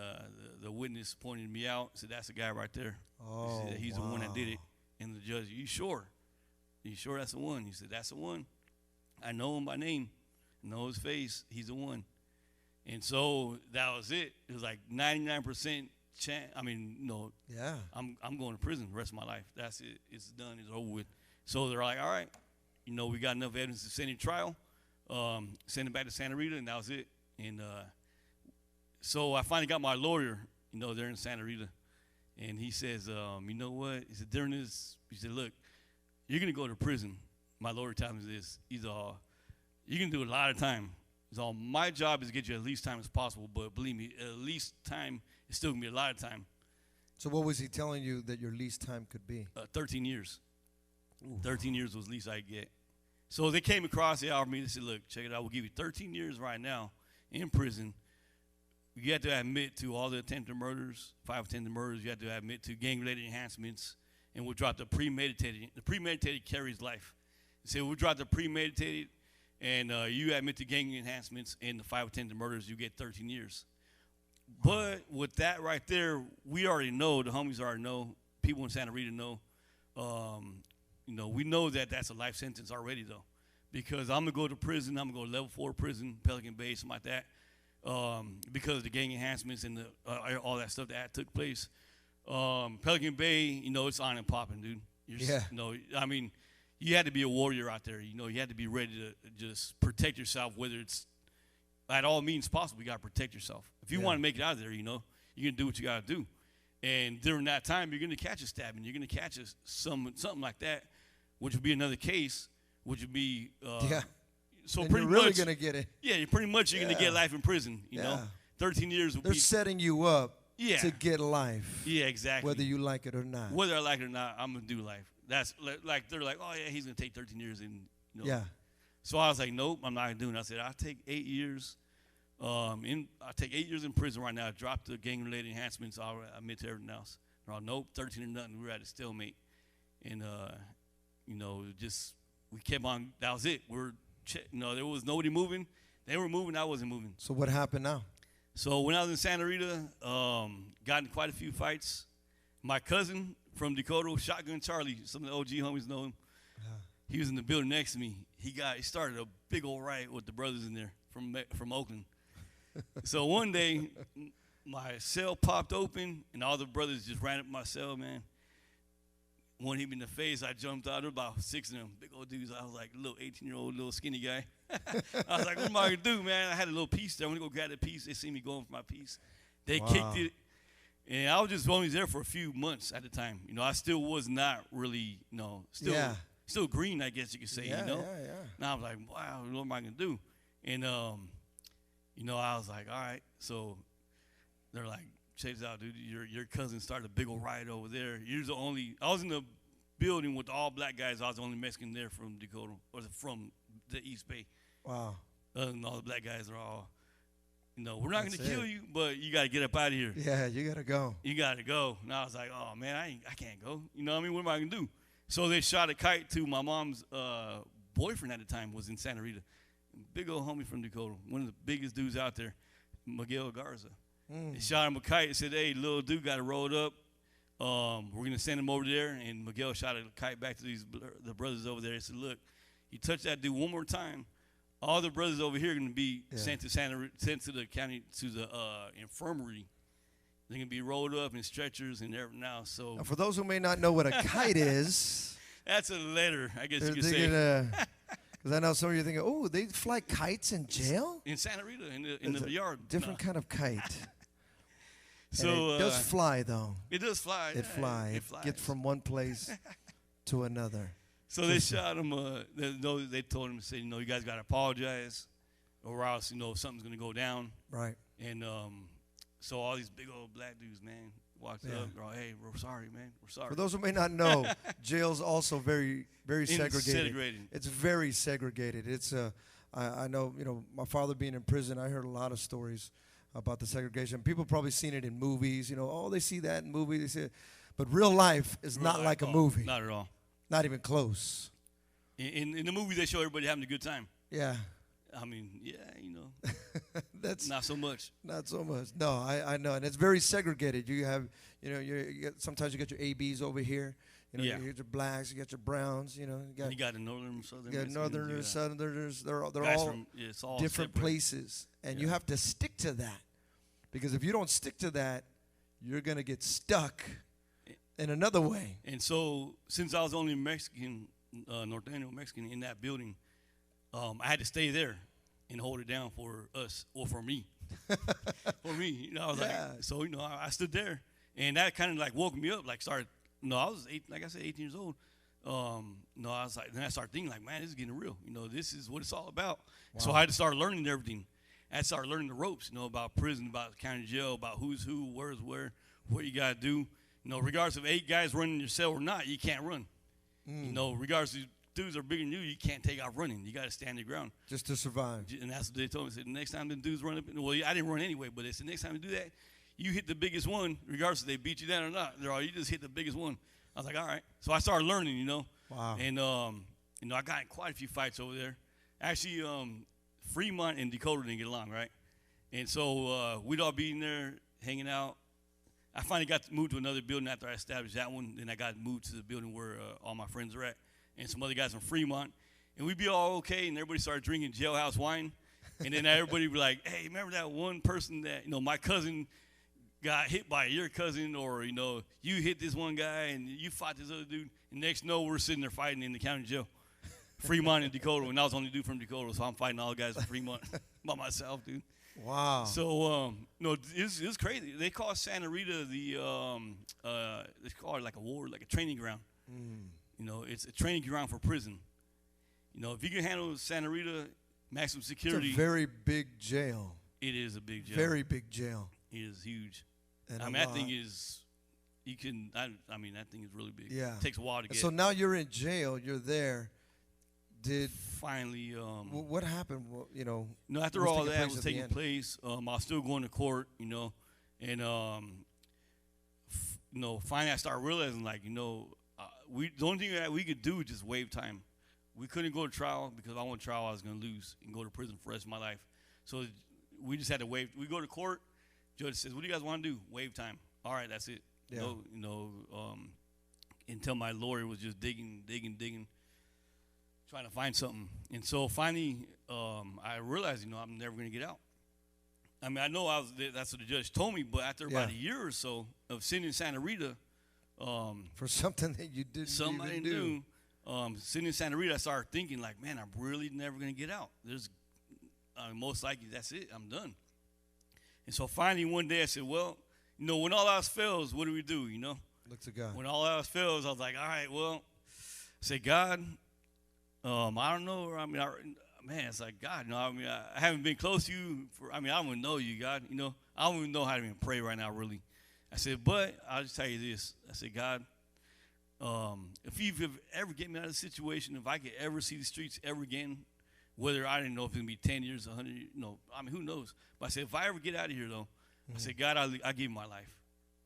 the witness pointed me out, said, that's the guy right there. Oh, he said, he's the one that did it. And the judge, you sure? You sure that's the one? He said, that's the one. I know him by name. I know his face. He's the one. And so that was it. It was like 99% chance. Yeah. I'm going to prison the rest of my life. That's it. It's done. It's over with. So they're like, all right, we got enough evidence to send him to trial, send him back to Santa Rita, and that was it. And so I finally got my lawyer, there in Santa Rita, and he says, you know what? He said, during this, he said, look, you're going to go to prison. My lawyer tells me this. He's you're going to do a lot of time. He's all, my job is to get you as least time as possible, but believe me, at least time is still going to be a lot of time. So what was he telling you that your least time could be? 13 years. Ooh. 13 years was the least I get. So they came across, they offered me, they said, look, check it out, we'll give you 13 years right now in prison. You have to admit to all the attempted murders, 5 attempted murders. You have to admit to gang-related enhancements, and we'll drop the premeditated. The premeditated carries life. So we'll drop the premeditated, and you admit to gang enhancements and the 5 attempted murders, you get 13 years. But with that right there, we already know, the homies already know, people in Santa Rita know, we know that that's a life sentence already, though, because I'm going to go to prison. I'm going to go to level 4 prison, Pelican Bay, something like that, because of the gang enhancements and all that stuff that took place. Pelican Bay, it's on and popping, dude. You had to be a warrior out there. You had to be ready to just protect yourself, whether it's at all means possible. You got to protect yourself. If you want to make it out of there, you're going to do what you got to do. And during that time, you're going to catch a stabbing. You're going to catch something like that, which would be another case, which would be So and pretty you're really much, going to get it. Yeah, you're pretty much going to get life in prison. You know, 13 years. They're setting you up to get life. Yeah, exactly. Whether you like it or not. Whether I like it or not, I'm going to do life. That's like they're like, oh yeah, he's going to take 13 years and So I was like, nope, I'm not going to do it. I said, I'll take 8 years. I'll take 8 years in prison right now. I dropped the gang-related enhancements. I'll admit to everything else. They're all, nope, 13 or nothing. We were at a stalemate. And, we kept on. That was it. There was nobody moving. They were moving. I wasn't moving. So what happened now? So when I was in Santa Rita, got in quite a few fights. My cousin from Dakota, Shotgun Charlie, some of the OG homies know him. He was in the building next to me. He started a big old riot with the brothers in there from Oakland. So one day, my cell popped open, and all the brothers just ran up my cell, man. One hit me in the face. I jumped out. There were about 6 of them, big old dudes. I was like a little 18-year-old, little skinny guy. I was like, what am I going to do, man? I had a little piece there. I went to go grab that piece. They see me going for my piece. They kicked it. And I was just only there for a few months at the time. I still was not really, still green, I guess you could say, Now I was like, wow, what am I going to do? And, I was like, all right. So they're like, check this out, dude. Your cousin started a big old riot over there. I was in the building with all black guys. I was the only Mexican there from Dakota, or from the East Bay. Wow. And all the black guys are all, we're not going to kill you, but you got to get up out of here. Yeah, you got to go. You got to go. And I was like, oh, man, I can't go. You know what I mean? What am I going to do? So they shot a kite to my mom's boyfriend at the time, was in Santa Rita. Big old homie from Dakota, one of the biggest dudes out there, Miguel Garza. They shot him a kite and said, hey, little dude got it rolled up. We're going to send him over there. And Miguel shot a kite back to the brothers over there. He said, look, you touch that dude one more time, all the brothers over here are going to be sent to the county, to the infirmary. They're going to be rolled up in stretchers and everything else. So now, for those who may not know what a kite is. That's a letter, I guess you could say. Because I know some of you are thinking, oh, they fly kites in jail? In Santa Rita, in the yard. Different kind of kite. So it does fly, though. It does fly. It flies. It gets from one place to another. So they shot him. They told him to say, you guys got to apologize, or else, something's going to go down. Right. And so all these big old black dudes, man, walked up. They're all, hey, we're sorry, man. We're sorry. For those who may not know, jail's also very, very segregated. It's very segregated. It's I know, my father being in prison, I heard a lot of stories about the segregation. People probably seen it in movies. They see that in movies. They see it. But real life is not like a movie. Not at all. Not even close. In the movie, they show everybody having a good time. Yeah. I mean, that's not so much. Not so much. No, I know, and it's very segregated. You have, sometimes you get your ABs over here. You get your blacks, you get your browns. You got the northern, southern. You got northerners, southerners. They're all all different separate places, and you have to stick to that, because if you don't stick to that, you're gonna get stuck in another way. And so, since I was only Mexican Norteño Mexican in that building. I had to stay there and hold it down for us or for me. For me, you know, I was like, so, you know, I stood there, and that kind of like woke me up. Like, started, you know, I was like I said, 18 years old. No, I was like, then I started thinking like, man, this is getting real. You know, this is what it's all about. Wow. So I had to start learning everything. I had to start learning the ropes, you know, about prison, about county jail, about who's who, where's where, what you got to do. You know, regardless of 8 guys running your cell or not, you can't run. You know, regardless of dudes are bigger than you can't take off running. You got to stand your ground. Just to survive. And that's what they told me. They said, the next time the dudes run up, well, I didn't run anyway, but they said, next time you do that, you hit the biggest one, regardless if they beat you down or not. They're all, you just hit the biggest one. I was like, all right. So I started learning, you know. Wow. And, you know, I got in quite a few fights over there. Actually, Fremont and Dakota didn't get along, right? And so we'd all be in there hanging out. I finally got moved to another building after I established that one. Then I got moved to the building where all my friends are at and some other guys from Fremont. And we'd be all okay, and everybody started drinking jailhouse wine. And then everybody would be like, hey, remember that one person that, you know, my cousin got hit by your cousin, or, you know, you hit this one guy and you fought this other dude. And next, no, we're sitting there fighting in the county jail. Fremont and Dakota, and I was the only dude from Dakota, so I'm fighting all the guys from Fremont by myself, dude. Wow. So, no, it's crazy. They call Santa Rita they call it like a ward, like a training ground. You know, it's a training ground for prison. You know, if you can handle Santa Rita, maximum security. It's a very big jail. It is a big jail. Very big jail. It is huge. And I mean, that thing is, I mean, that thing is really big. Yeah. It takes a while to get. So now you're in jail. You're there. Did finally what happened? Well, you know, no, after all that was taking place, I was still going to court, you know, and you know, finally I started realizing, like, you know, the only thing that we could do was just waive time. We couldn't go to trial because if I went to trial, I was going to lose and go to prison for the rest of my life. So we just had to waive. We go to court. Judge says, "What do you guys want to do? Waive time." All right, that's it. Yeah. No, you know, until my lawyer was just digging, trying to find something. And so finally, I realized, you know, I'm never going to get out. I mean, I know that's what the judge told me, but after about a year or so of sitting in Santa Rita, for something that you didn't even do. Sitting in Santa Rita, I started thinking, like, man, I'm really never going to get out. Most likely that's it. I'm done. And so finally one day I said, well, you know, when all else fails, what do we do, you know? Look to God. When all else fails, I was like, all right, well, I said, God, I don't know. I mean, man, it's like, God, you know, I mean, I haven't been close to you I don't even know you, God, you know. I don't even know how to even pray right now, really. I said, but I'll just tell you this. I said, God, if you've ever get me out of the situation, if I could ever see the streets ever again, whether I didn't know if it's going to be 10 years, 100 years, you know, I mean, who knows? But I said, if I ever get out of here, though, I said, God, I'll give you my life.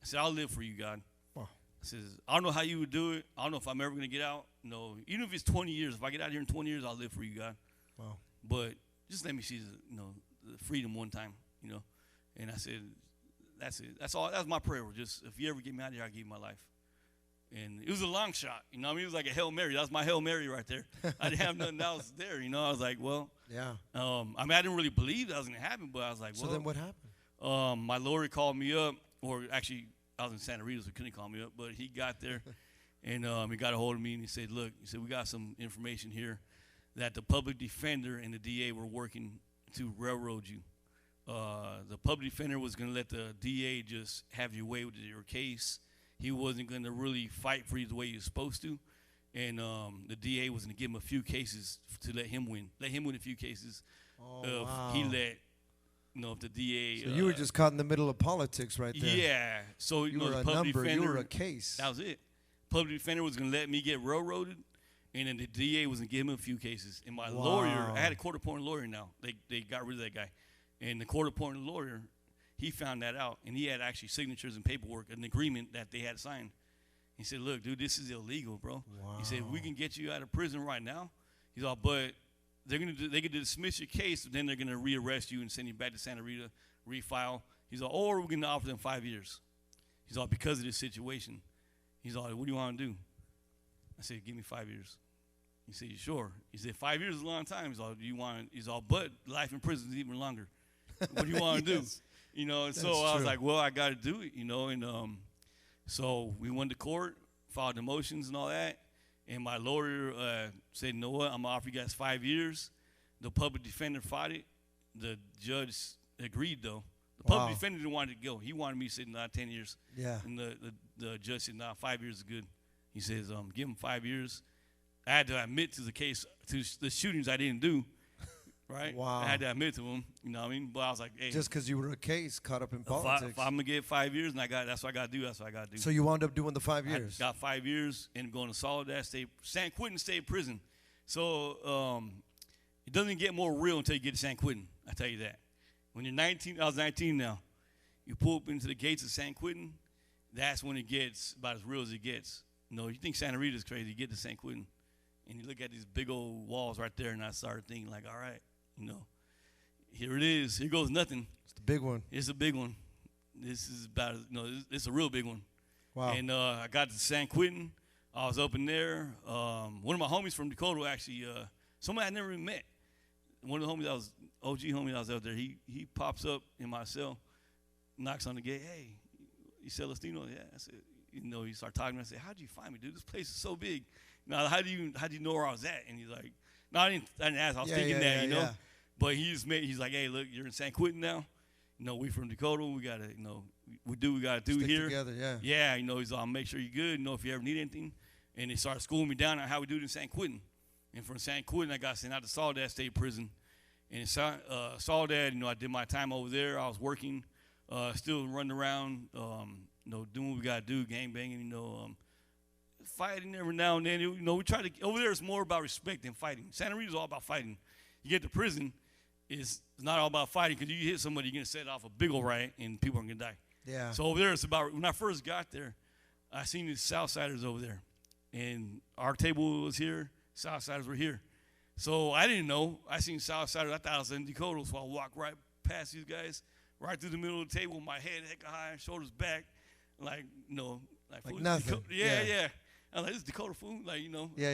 I said, I'll live for you, God. Wow. I said, I don't know how you would do it. I don't know if I'm ever going to get out. No, even if it's 20 years, if I get out of here in 20 years, I'll live for you, God. Wow. But just let me see, the freedom one time, you know. And I said, that's it. That's all. That's my prayer. Just if you ever get me out of here, I'll give you my life. And it was a long shot, you know. I mean, it was like a Hail Mary. That was my Hail Mary right there. I didn't have nothing else there, you know. I was like, well, yeah. I mean, I didn't really believe that was going to happen, but I was like, well. So then what happened? My lawyer called me up, or actually, I was in Santa Rita, so he couldn't call me up, but he got there, and he got a hold of me, and he said, look, we got some information here that the public defender and the DA were working to railroad you. The public defender was going to let the DA just have your way with your case. He wasn't going to really fight for you the way he was supposed to. And the DA was going to give him a few cases to let him win. Let him win a few cases. Wow. He let, you know, if the DA. So you were just caught in the middle of politics right there. Yeah. So, you know, were the a public number. defender. You were a case. That was it. Public defender was going to let me get railroaded. And then the DA was going to give him a few cases. And my lawyer, I had a court-appointed lawyer now. They got rid of that guy. And the court-appointed lawyer, he found that out. And he had actually signatures and paperwork, an agreement that they had signed. He said, look, dude, this is illegal, bro. Wow. He said, we can get you out of prison right now. He's all, but they can dismiss your case, then they're going to rearrest you and send you back to Santa Rita, refile. He's all, or we're going to offer them 5 years. He's all, because of this situation. He's all, what do you want to do? I said, give me 5 years. He said, you sure? He said, 5 years is a long time. He's all, do you want? He's all, but life in prison is even longer. What do you want to do? You know, and so I was like, well, I got to do it, you know. And so we went to court, filed the motions and all that. And my lawyer said, you know what, I'm going to offer you guys 5 years. The public defender fought it. The judge agreed, though. The public defender didn't want it to go. He wanted me sitting 10 years. Yeah. And the judge said, 5 years is good. He says, give him 5 years. I had to admit to the case, to the shootings I didn't do, right? Wow. I had to admit to him, you know what I mean? But I was like, hey. Just because you were a case caught up in politics. If I'm going to get 5 years, and that's what I got to do, that's what I got to do. So you wound up doing the 5 years? I got 5 years and going to Soledad San Quentin State Prison. So it doesn't get more real until you get to San Quentin, I tell you that. When you're 19, I was 19 now. You pull up into the gates of San Quentin, that's when it gets about as real as it gets. You know, you think Santa Rita's crazy, you get to San Quentin, and you look at these big old walls right there, and I started thinking, like, all right, you know, here it is. Here goes nothing. It's the big one. It's a big one. This is about, you know, it's a real big one. Wow. And I got to San Quentin. I was up in there. One of my homies from Dakota, actually, somebody I never even met. One of the homies that was, OG homie that was out there, he pops up in my cell, knocks on the gate. Hey, you Celestino? Yeah. I said, you know, he started talking to me. I said, how'd you find me, dude? This place is so big. Now, how do you know where I was at? And he's like, no, I didn't ask. I was thinking that, you know. Yeah. But he's like, hey, look, you're in San Quentin now. You know, we from Dakota. We got to, you know, we do what we got to do Stick here. Together, yeah. Yeah, you know, he's like, make sure you're good. You know, if you ever need anything. And they started schooling me down on how we do it in San Quentin. And from San Quentin, I got sent out to Soledad State Prison. And in Soledad, you know, I did my time over there. I was working, still running around, you know, doing what we got to do, gang banging, you know, fighting every now and then. You know, we try to, over there it's more about respect than fighting. Santa Rita's all about fighting. You get to prison, it's not all about fighting, because you hit somebody, you're going to set off a big old riot, and people are going to die. Yeah. So over there, it's about, when I first got there, I seen these Southsiders over there. And our table was here, Southsiders were here. So I didn't know. I seen Southsiders. I thought I was in Dakota, so I walked right past these guys, right through the middle of the table, my head hecka high, shoulders back, like, you know. Like nothing. Yeah. I was like, this is Dakota food, like, you know. Yeah.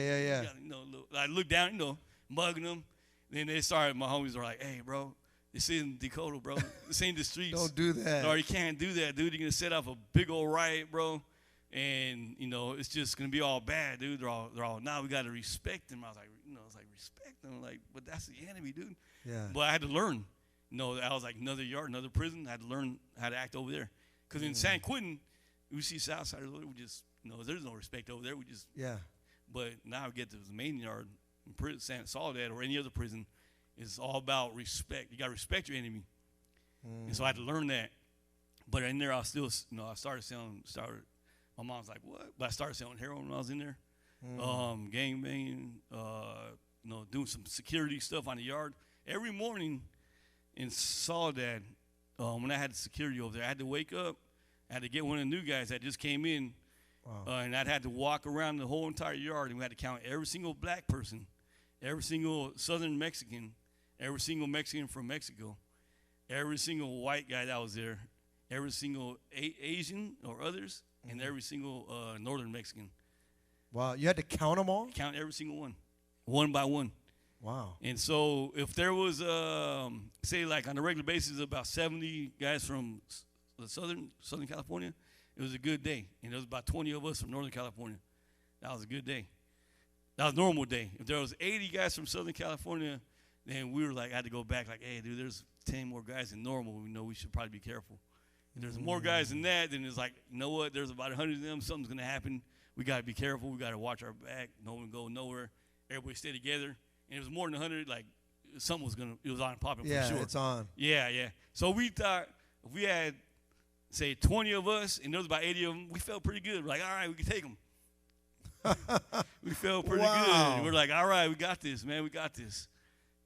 You know, I looked down, you know, mugging them. Then they started, my homies were like, hey, bro, this isn't Dakota, bro. This ain't the streets. Don't do that. Or you can't do that, dude. You're going to set off a big old riot, bro. And, you know, it's just going to be all bad, dude. They're all now we got to respect them. I was like, you know, respect them. Like, but that's the enemy, dude. Yeah. But I had to learn. You know, I was like, another yard, another prison. I had to learn how to act over there. Because in San Quentin, we see Southsiders, we just, you know, there's no respect over there. We just, yeah. But now we get to the main yard, in prison, Soledad or any other prison, it's all about respect. You got to respect your enemy. And so I had to learn that. But in there, I still, you know, I started, my mom's like, what? But I started selling heroin when I was in there. Gang banging, you know, doing some security stuff on the yard. Every morning in Soledad, when I had security over there, I had to wake up. I had to get one of the new guys that just came in. Wow. And I'd had to walk around the whole entire yard, and we had to count every single black person, every single Southern Mexican, every single Mexican from Mexico, every single white guy that was there, every single Asian or others, and every single Northern Mexican. Wow, you had to count them all? Count every single one by one. Wow. And so if there was, say, like on a regular basis, about 70 guys from Southern California, it was a good day. And there was about 20 of us from Northern California. That was a good day. That was a normal day. If there was 80 guys from Southern California, then we were like, I had to go back like, hey, dude, there's 10 more guys than normal. We know we should probably be careful. If there's more guys than that, then it's like, you know what? There's about 100 of them. Something's going to happen. We got to be careful. We got to watch our back. No one go nowhere. Everybody stay together. And it was more than 100. Like, something was going to, it was on popping for sure. Yeah, it's on. Yeah. So we thought if we had, say, 20 of us, and there was about 80 of them, we felt pretty good. We're like, all right, we can take them. We felt pretty good. We're like, all right, we got this, man. We got this.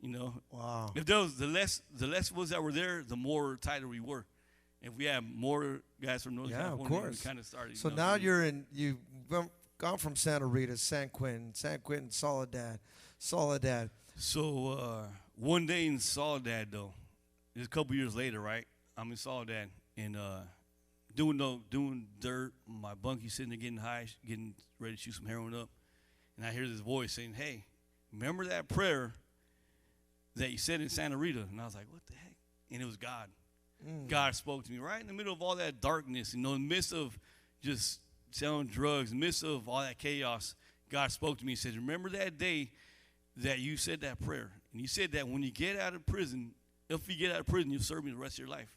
You know. Wow. If there was the less of us that were there, the more tighter we were. If we had more guys from Northern California, of course. we kind of started. So now you've gone from Santa Rita, San Quentin, Soledad. So one day in Soledad, though, it was a couple years later, right? I'm in Soledad and doing dirt. My bunkie sitting there getting high, getting ready to shoot some heroin up, and I hear this voice saying, "Hey, remember that prayer that you said in Santa Rita?" And I was like, "What the heck?" And it was God. God spoke to me right in the middle of all that darkness, in the midst of just selling drugs, in the midst of all that chaos. God spoke to me and said, remember that day that you said that prayer. And you said that when you get out of prison, if you get out of prison, you'll serve me the rest of your life.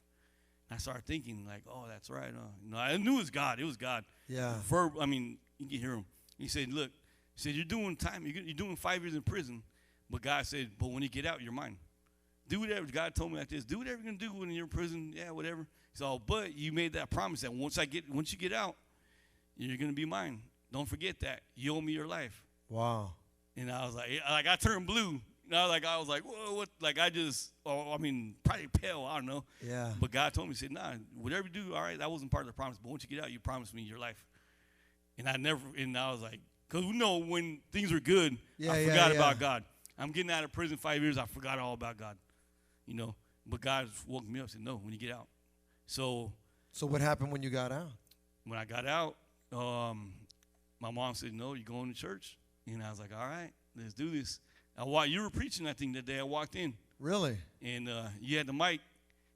And I started thinking, like, oh, that's right. I knew it was God. It was God. Yeah. I mean, you can hear him. He said, look, he said, you're doing time. You're doing 5 years in prison. But God said, but when you get out, you're mine. Do whatever. God told me like this. Do whatever you're going to do when you're in prison. Yeah, whatever. So, but you made that promise that once you get out, you're going to be mine. Don't forget that. You owe me your life. Wow. And I was like I turned blue. And I was like, whoa, what? Like probably pale. I don't know. Yeah. But God told me, he said, nah, whatever you do, all right, that wasn't part of the promise. But once you get out, you promised me your life. And I was like, because when things are good, I forgot about God. I'm getting out of prison 5 years, I forgot all about God. But God woke me up and said, no, when you get out. So what happened when you got out? When I got out, my mom said, no, you're going to church. And I was like, all right, let's do this. You were preaching, I think, that day I walked in. Really? And you had the mic.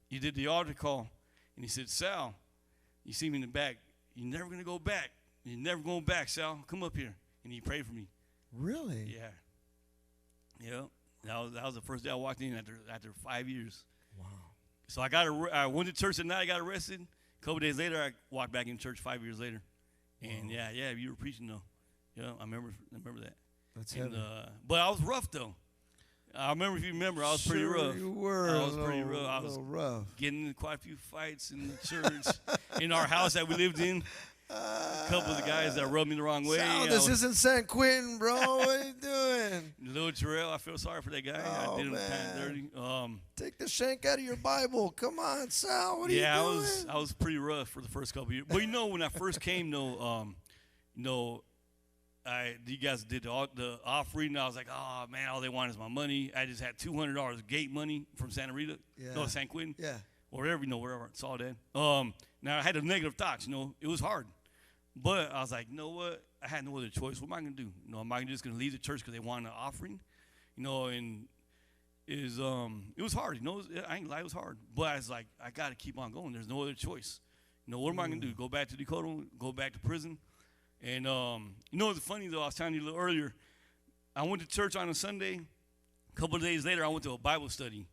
You did the altar call. And he said, Sal, you see me in the back. You're never going to go back. You're never going back, Sal. Come up here. And he prayed for me. Really? Yeah. Yeah. That was the first day I walked in after 5 years. Wow. So I went to church that night. I got arrested. A couple days later, I walked back in church 5 years later. And, wow. yeah, you were preaching, though. Yeah, I remember that. That's heavy. But I was rough, though. I remember, if you remember, I was pretty rough. You were. I was pretty rough. I was rough. Getting in quite a few fights in the church, in our house that we lived in. A couple of the guys that rubbed me the wrong way. Sal, this isn't San Quentin, bro. What are you doing? Little Terrell, I feel sorry for that guy. Oh, I did him man. kind of dirty. Take the shank out of your Bible. Come on, Sal. What are you doing? Yeah, I was pretty rough for the first couple of years. But when I first came, you guys did the offering. And I was like, oh man, all they want is my money. I just had $200 gate money from Santa Rita, San Quentin, or wherever it's all that. Now I had the negative thoughts. It was hard, but I was like, you know what? I had no other choice. What am I gonna do? Am I just gonna leave the church because they want an offering? And it was hard. I ain't lie, it was hard. But I was like, I gotta keep on going. There's no other choice. What am I gonna do? Go back to Dakota? Go back to prison? And it's funny though. I was telling you a little earlier. I went to church on a Sunday. A couple of days later, I went to a Bible study,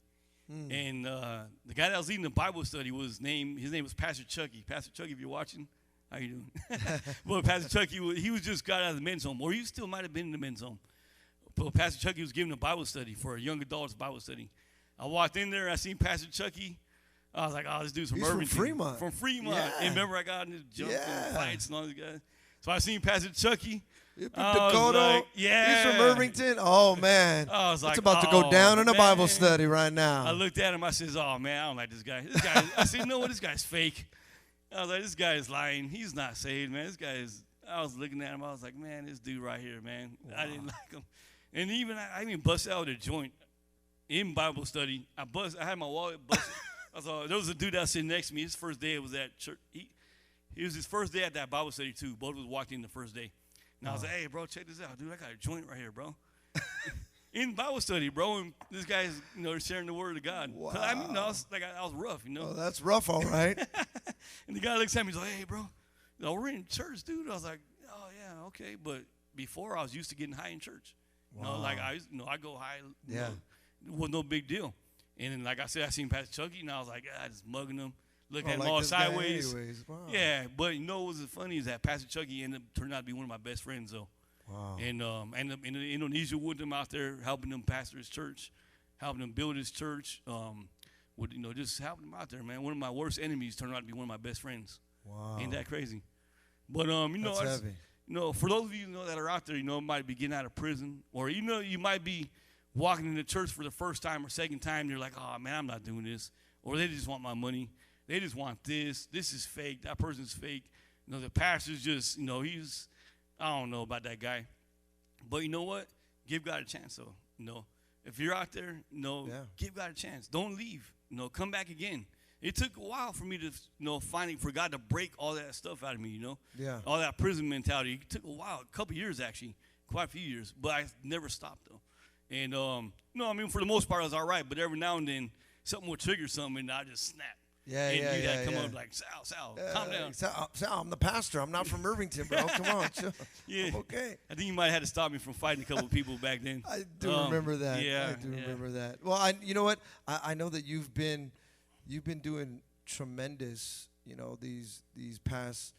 and the guy that was leading the Bible study his name was Pastor Chucky. Pastor Chucky, if you're watching, how you doing? Well, Pastor Chucky, he was just got out of the men's home, or he still might have been in the men's home. But Pastor Chucky was giving a Bible study for a young adults Bible study. I walked in there. I seen Pastor Chucky. I was like, oh, this dude's from Irvington. From Fremont. Yeah. And remember, I got in the jump and fights and all these guys. So I seen Pastor Chucky. Dakota. Like, yeah. He's from Irvington. Oh, man. I was like, it's about to go down in a man. Bible study right now. I looked at him. I says, oh, man, I don't like this guy. I said, you know what? This guy's fake. I was like, this guy is lying. He's not saved, man. I was looking at him. I was like, man, this dude right here, man. Wow. I didn't like him. And I even busted out with a joint in Bible study. I had my wallet busted. There was a dude that was sitting next to me. His first day was at church. It was his first day at that Bible study, too. Both of us walked in the first day. And I was like, hey, bro, check this out. Dude, I got a joint right here, bro. In Bible study, bro. And this guy's, sharing the word of God. Wow. I was rough, Oh, that's rough, all right. And the guy looks at me, he's like, hey, bro, we're in church, dude. I was like, oh, yeah, okay. But before, I was used to getting high in church. Wow. I go high. Yeah. It was no big deal. And then, like I said, I seen Pastor Chucky, and I was like, just mugging him. Looking at him all sideways. Wow. Yeah, but what was funny is that Pastor Chucky turned out to be one of my best friends, though. Wow. And in Indonesia with him out there, helping him pastor his church, helping him build his church, just helping him out there, man. One of my worst enemies turned out to be one of my best friends. Wow. Ain't that crazy? But That's heavy. For those of you that are out there, might be getting out of prison, or you might be walking into church for the first time or second time. You're like, oh man, I'm not doing this, or they just want my money. They just want this. This is fake. That person's fake. The pastor's just, I don't know about that guy. But you know what? Give God a chance, though. If you're out there, give God a chance. Don't leave. Come back again. It took a while for me to, for God to break all that stuff out of me, Yeah. All that prison mentality. It took a while, a couple years, actually. Quite a few years. But I never stopped, though. And, for the most part, I was all right. But every now and then, something would trigger something, and I just snap. Yeah, and yeah, you had to come yeah. up like, Sal, calm down. Sal, I'm the pastor. I'm not from Irvington, bro. Come on, chill. Yeah. I'm okay. I think you might have had to stop me from fighting a couple of people back then. I do remember that. Yeah, I do remember that. Well, you know what? I know that you've been doing tremendous, these past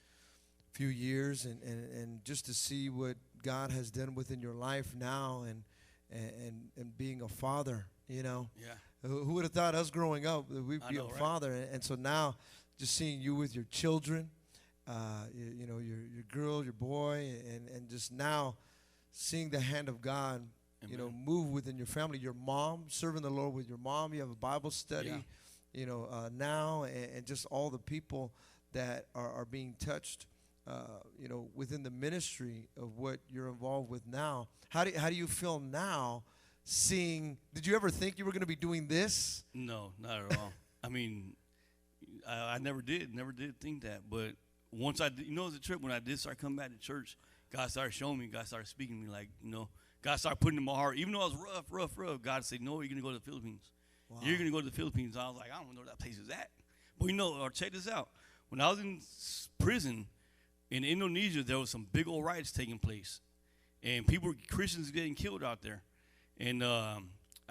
few years, and just to see what God has done within your life now, and being a father, Yeah. Who would have thought us growing up that we'd be a right? father? And so now, just seeing you with your children, your girl, your boy, and just now seeing the hand of God, Amen. move within your family. Your mom, serving the Lord with your mom. You have a Bible study, now, and just all the people that are being touched, within the ministry of what you're involved with now. How do you feel now? Did you ever think you were going to be doing this? No, not at all. I mean, I never did think that. But once it was a trip when I did start coming back to church, God started showing me, God started speaking to me, like, God started putting in my heart. Even though I was rough, God said, no, you're going to go to the Philippines. Wow. You're going to go to the Philippines. I was like, I don't know where that place is at. But check this out. When I was in prison in Indonesia, there was some big old riots taking place. And Christians getting killed out there. And I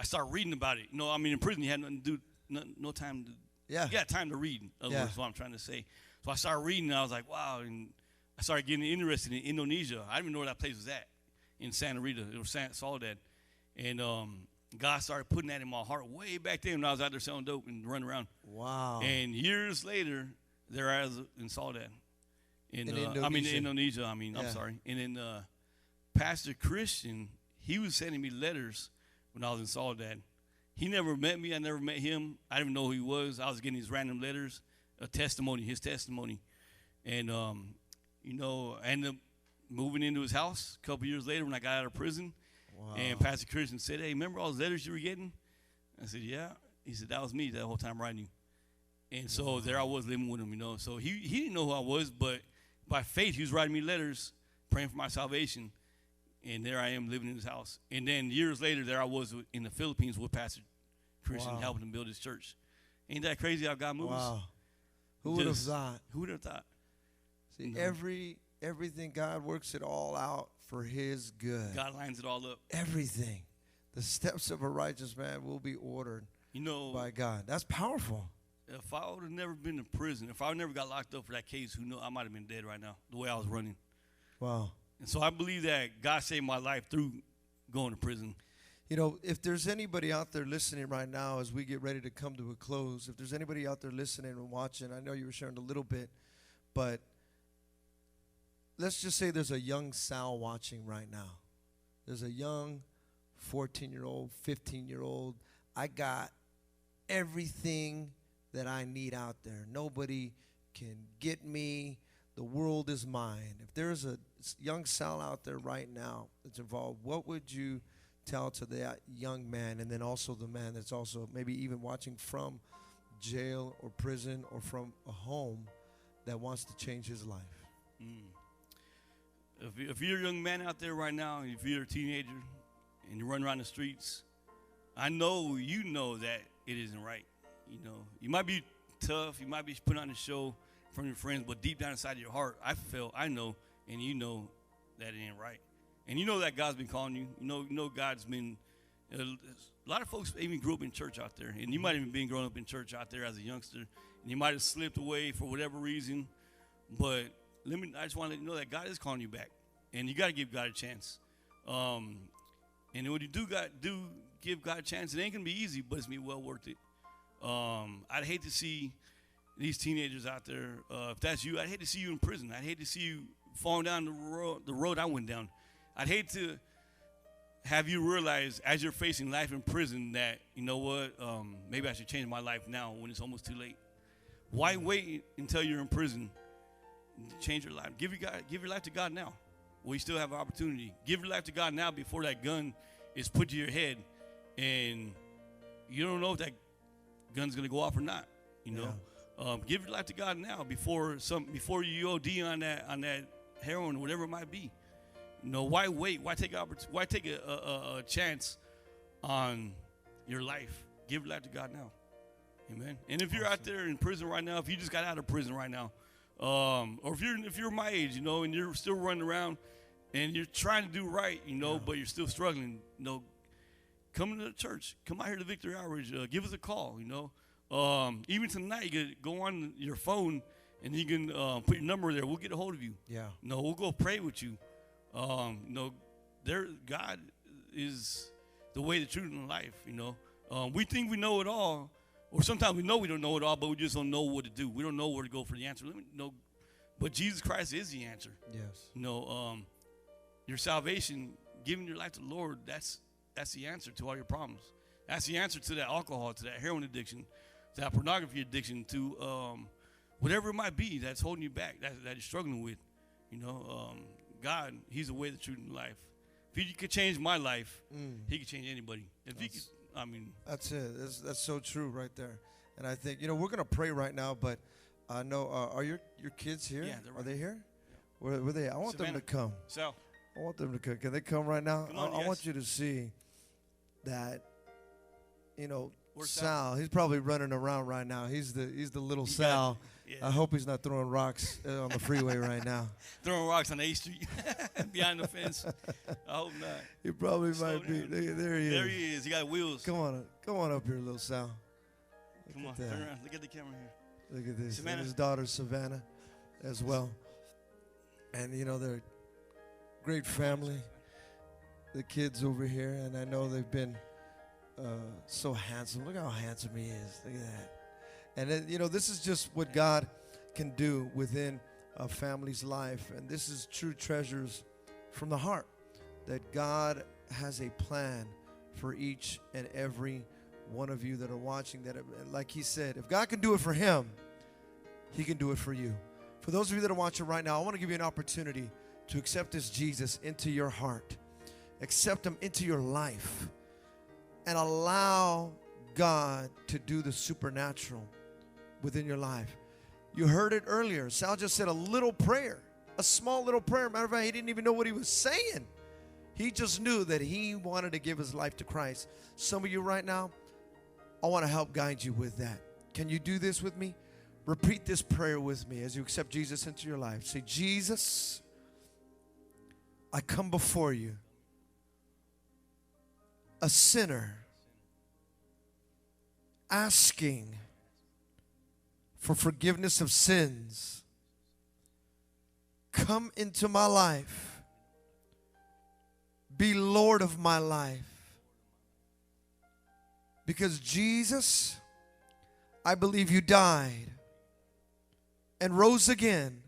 started reading about it. In prison you had nothing to do, no time to. Yeah. You got time to read. That's what I'm trying to say. So I started reading, and I was like, wow. And I started getting interested in Indonesia. I didn't even know where that place was at, in Santa Rita. It was Soledad. And God started putting that in my heart way back then when I was out there selling dope and running around. Wow. And years later, there I was in Soledad. In Indonesia. I'm sorry. And then Pastor Christian, he was sending me letters when I was in Soledad. He never met me. I never met him. I didn't even know who he was. I was getting these random letters, his testimony. And, I ended up moving into his house a couple years later when I got out of prison. Wow. And Pastor Christian said, hey, remember all those letters you were getting? I said, yeah. He said, that was me that whole time writing you. And so there I was living with him, So he didn't know who I was, but by faith, he was writing me letters, praying for my salvation. And there I am living in his house. And then years later, there I was in the Philippines with Pastor Christian, helping him build his church. Ain't that crazy how God moves? Wow. Who would have thought? Who would have thought? See, everything, God works it all out for his good. God lines it all up. Everything. The steps of a righteous man will be ordered by God. That's powerful. If I would have never been in prison, if I never got locked up for that case, I might have been dead right now, the way I was running. Wow. And so I believe that God saved my life through going to prison. If there's anybody out there listening right now as we get ready to come to a close, if there's anybody out there listening and watching, I know you were sharing a little bit, but let's just say there's a young Sal watching right now. There's a young 14-year-old, 15-year-old. I got everything that I need out there. Nobody can get me. The world is mine. If there's a young Sal out there right now that's involved, what would you tell to that young man, and then also the man that's also maybe even watching from jail or prison or from a home that wants to change his life? If you're a young man out there right now, if you're a teenager and you run around the streets, I know you know that it isn't right. You might be tough, you might be putting on a show from your friends, but deep down inside of your heart, I know, and you know that it ain't right. And you know that God's been calling you. You know God's been, a lot of folks even grew up in church out there, and you might even been growing up in church out there as a youngster, and you might have slipped away for whatever reason, but I just want to let you know that God is calling you back, and you got to give God a chance. And when you do give God a chance, it ain't going to be easy, but it's going to be well worth it. I'd hate to see these teenagers out there, if that's you, I'd hate to see you in prison. I'd hate to see you falling down the road I went down. I'd hate to have you realize as you're facing life in prison that, maybe I should change my life now when it's almost too late. Why wait until you're in prison to change your life? Give your life to God now. Well, you still have an opportunity. Give your life to God now before that gun is put to your head and you don't know if that gun's going to go off or not, Give your life to God now before you OD on that heroin or whatever it might be. Why wait? Why take a chance on your life? Give your life to God now. Amen. And if you're out there in prison right now, if you just got out of prison right now, or if you're my age, you know, and you're still running around and you're trying to do right, you know, but you're still struggling, you know, come to the church. Come out here to Victory Outreach. Give us a call, you know. Even tonight, you can go on your phone and you can put your number there. We'll get a hold of you. Yeah. No, we'll go pray with you. You know, God is the way, the truth, and the life, you know. We think we know it all, or sometimes we know we don't know it all, but we just don't know what to do. We don't know where to go for the answer. But Jesus Christ is the answer. Yes. You know, your salvation, giving your life to the Lord, that's the answer to all your problems. That's the answer to that alcohol, to that heroin addiction, to that pornography addiction, to whatever it might be that's holding you back, that you're struggling with. You know, God, He's the way, the truth, and the life. If He could change my life, He could change anybody. If He could, I mean. That's it. That's so true right there. And I think, you know, we're going to pray right now, but I know, are your kids here? Yeah, they're right. Are they here? Where are they? I want them to come. Sal. I want them to come. Can they come right now? Come on, I yes. want you to see that, you know, Where's Sal, he's probably running around right now. He's the little Sal. Yeah. I hope he's not throwing rocks on the freeway right now. Throwing rocks on 8th Street behind the fence. I hope not. He probably Slow might be. down. There he is. There he is. He got wheels. Come on up here, little Sal. Come on, that. turn around. Look at the camera here. Look at this. Savannah. And his daughter, Savannah, as well. And, you know, they're a great family. The kids over here, and I know they've been so handsome. Look how handsome he is. Look at that. And, then, you know, this is just what God can do within a family's life. And this is true treasures from the heart, that God has a plan for each and every one of you that are watching. That, like he said, if God can do it for him, He can do it for you. For those of you that are watching right now, I want to give you an opportunity to accept this Jesus into your heart. Accept Him into your life. And allow God to do the supernatural within your life. You heard it earlier. Sal just said a little prayer. A small little prayer. Matter of fact, he didn't even know what he was saying. He just knew that he wanted to give his life to Christ. Some of you right now, I want to help guide you with that. Can you do this with me? Repeat this prayer with me as you accept Jesus into your life. Say, Jesus, I come before you, a sinner, asking for forgiveness of sins. Come into my life. Be Lord of my life. Because Jesus, I believe you died and rose again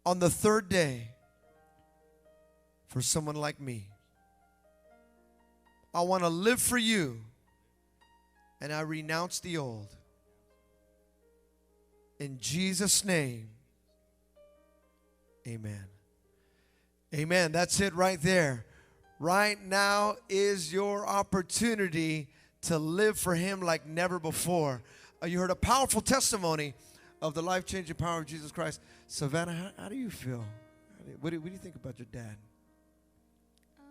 on the third day for someone like me. I want to live for you, and I renounce the old. In Jesus' name, amen. Amen. That's it right there. Right now is your opportunity to live for Him like never before. You heard a powerful testimony of the life-changing power of Jesus Christ. Savannah, how do you feel? What do you think about your dad? I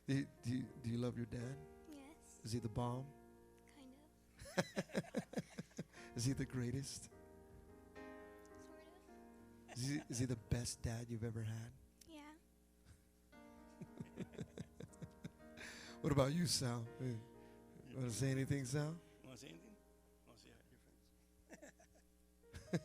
don't know. Do you love your dad? Yes, Is he the bomb? kind of. Is he the greatest? Sort of. Is he the best dad you've ever had? Yeah. What about you, Sal? Want to say anything, Sal? Want to say anything? Want to see your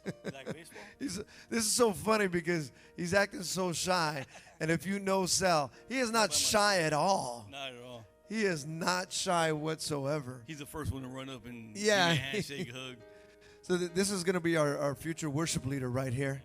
friends? Like baseball? This is so funny because he's acting so shy. And if you know Sal, he is not shy at all. Not at all. He is not shy whatsoever. He's the first one to run up and Yeah. give me a handshake, hug. So this is going to be our future worship leader right here.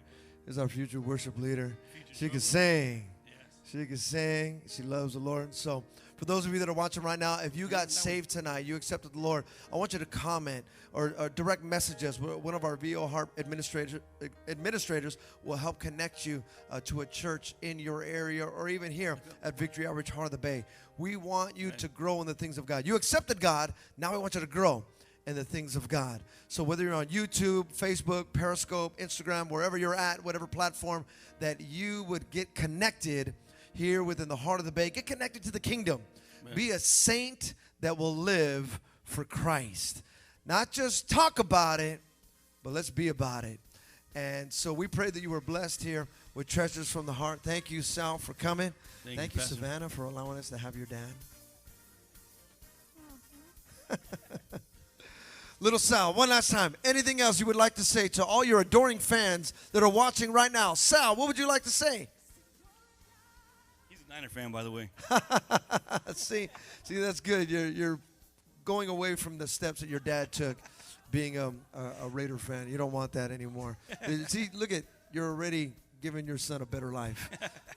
This is our future worship leader. She can sing. Yes. She can sing. She loves the Lord. So for those of you that are watching right now, if you got saved tonight, you accepted the Lord, I want you to comment or direct message us. One of our VO Heart administrators will help connect you to a church in your area or even here at Victory Outreach, Heart of the Bay. We want you to grow in the things of God. You accepted God. Now we want you to grow in the things of God. So whether you're on YouTube, Facebook, Periscope, Instagram, wherever you're at, whatever platform that you would get connected, here within the heart of the Bay. Get connected to the kingdom. Amen. Be a saint that will live for Christ. Not just talk about it, but let's be about it. And so we pray that you were blessed here with Treasures from the Heart. Thank you, Sal, for coming. Thank you, Pastor. Savannah, for allowing us to have your dad. Little Sal, one last time. Anything else you would like to say to all your adoring fans that are watching right now? Sal, what would you like to say? He's a Niner fan, by the way. see, that's good. You're going away from the steps that your dad took, being a Raider fan. You don't want that anymore. See, look at, you're already giving your son a better life.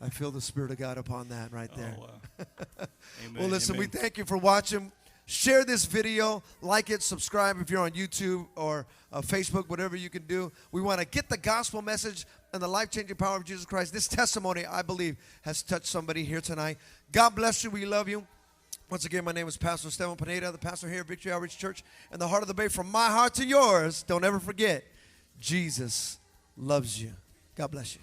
I feel the Spirit of God upon that right there. Oh, wow. Amen, Well, listen, amen. we thank you for watching. Share this video, like it, subscribe if you're on YouTube or Facebook, whatever you can do. We want to get the gospel message and the life-changing power of Jesus Christ. This testimony, I believe, has touched somebody here tonight. God bless you. We love you. Once again, my name is Pastor Stefan Pineda, the pastor here at Victory Outreach Church in the heart of the Bay. From my heart to yours, don't ever forget, Jesus loves you. God bless you.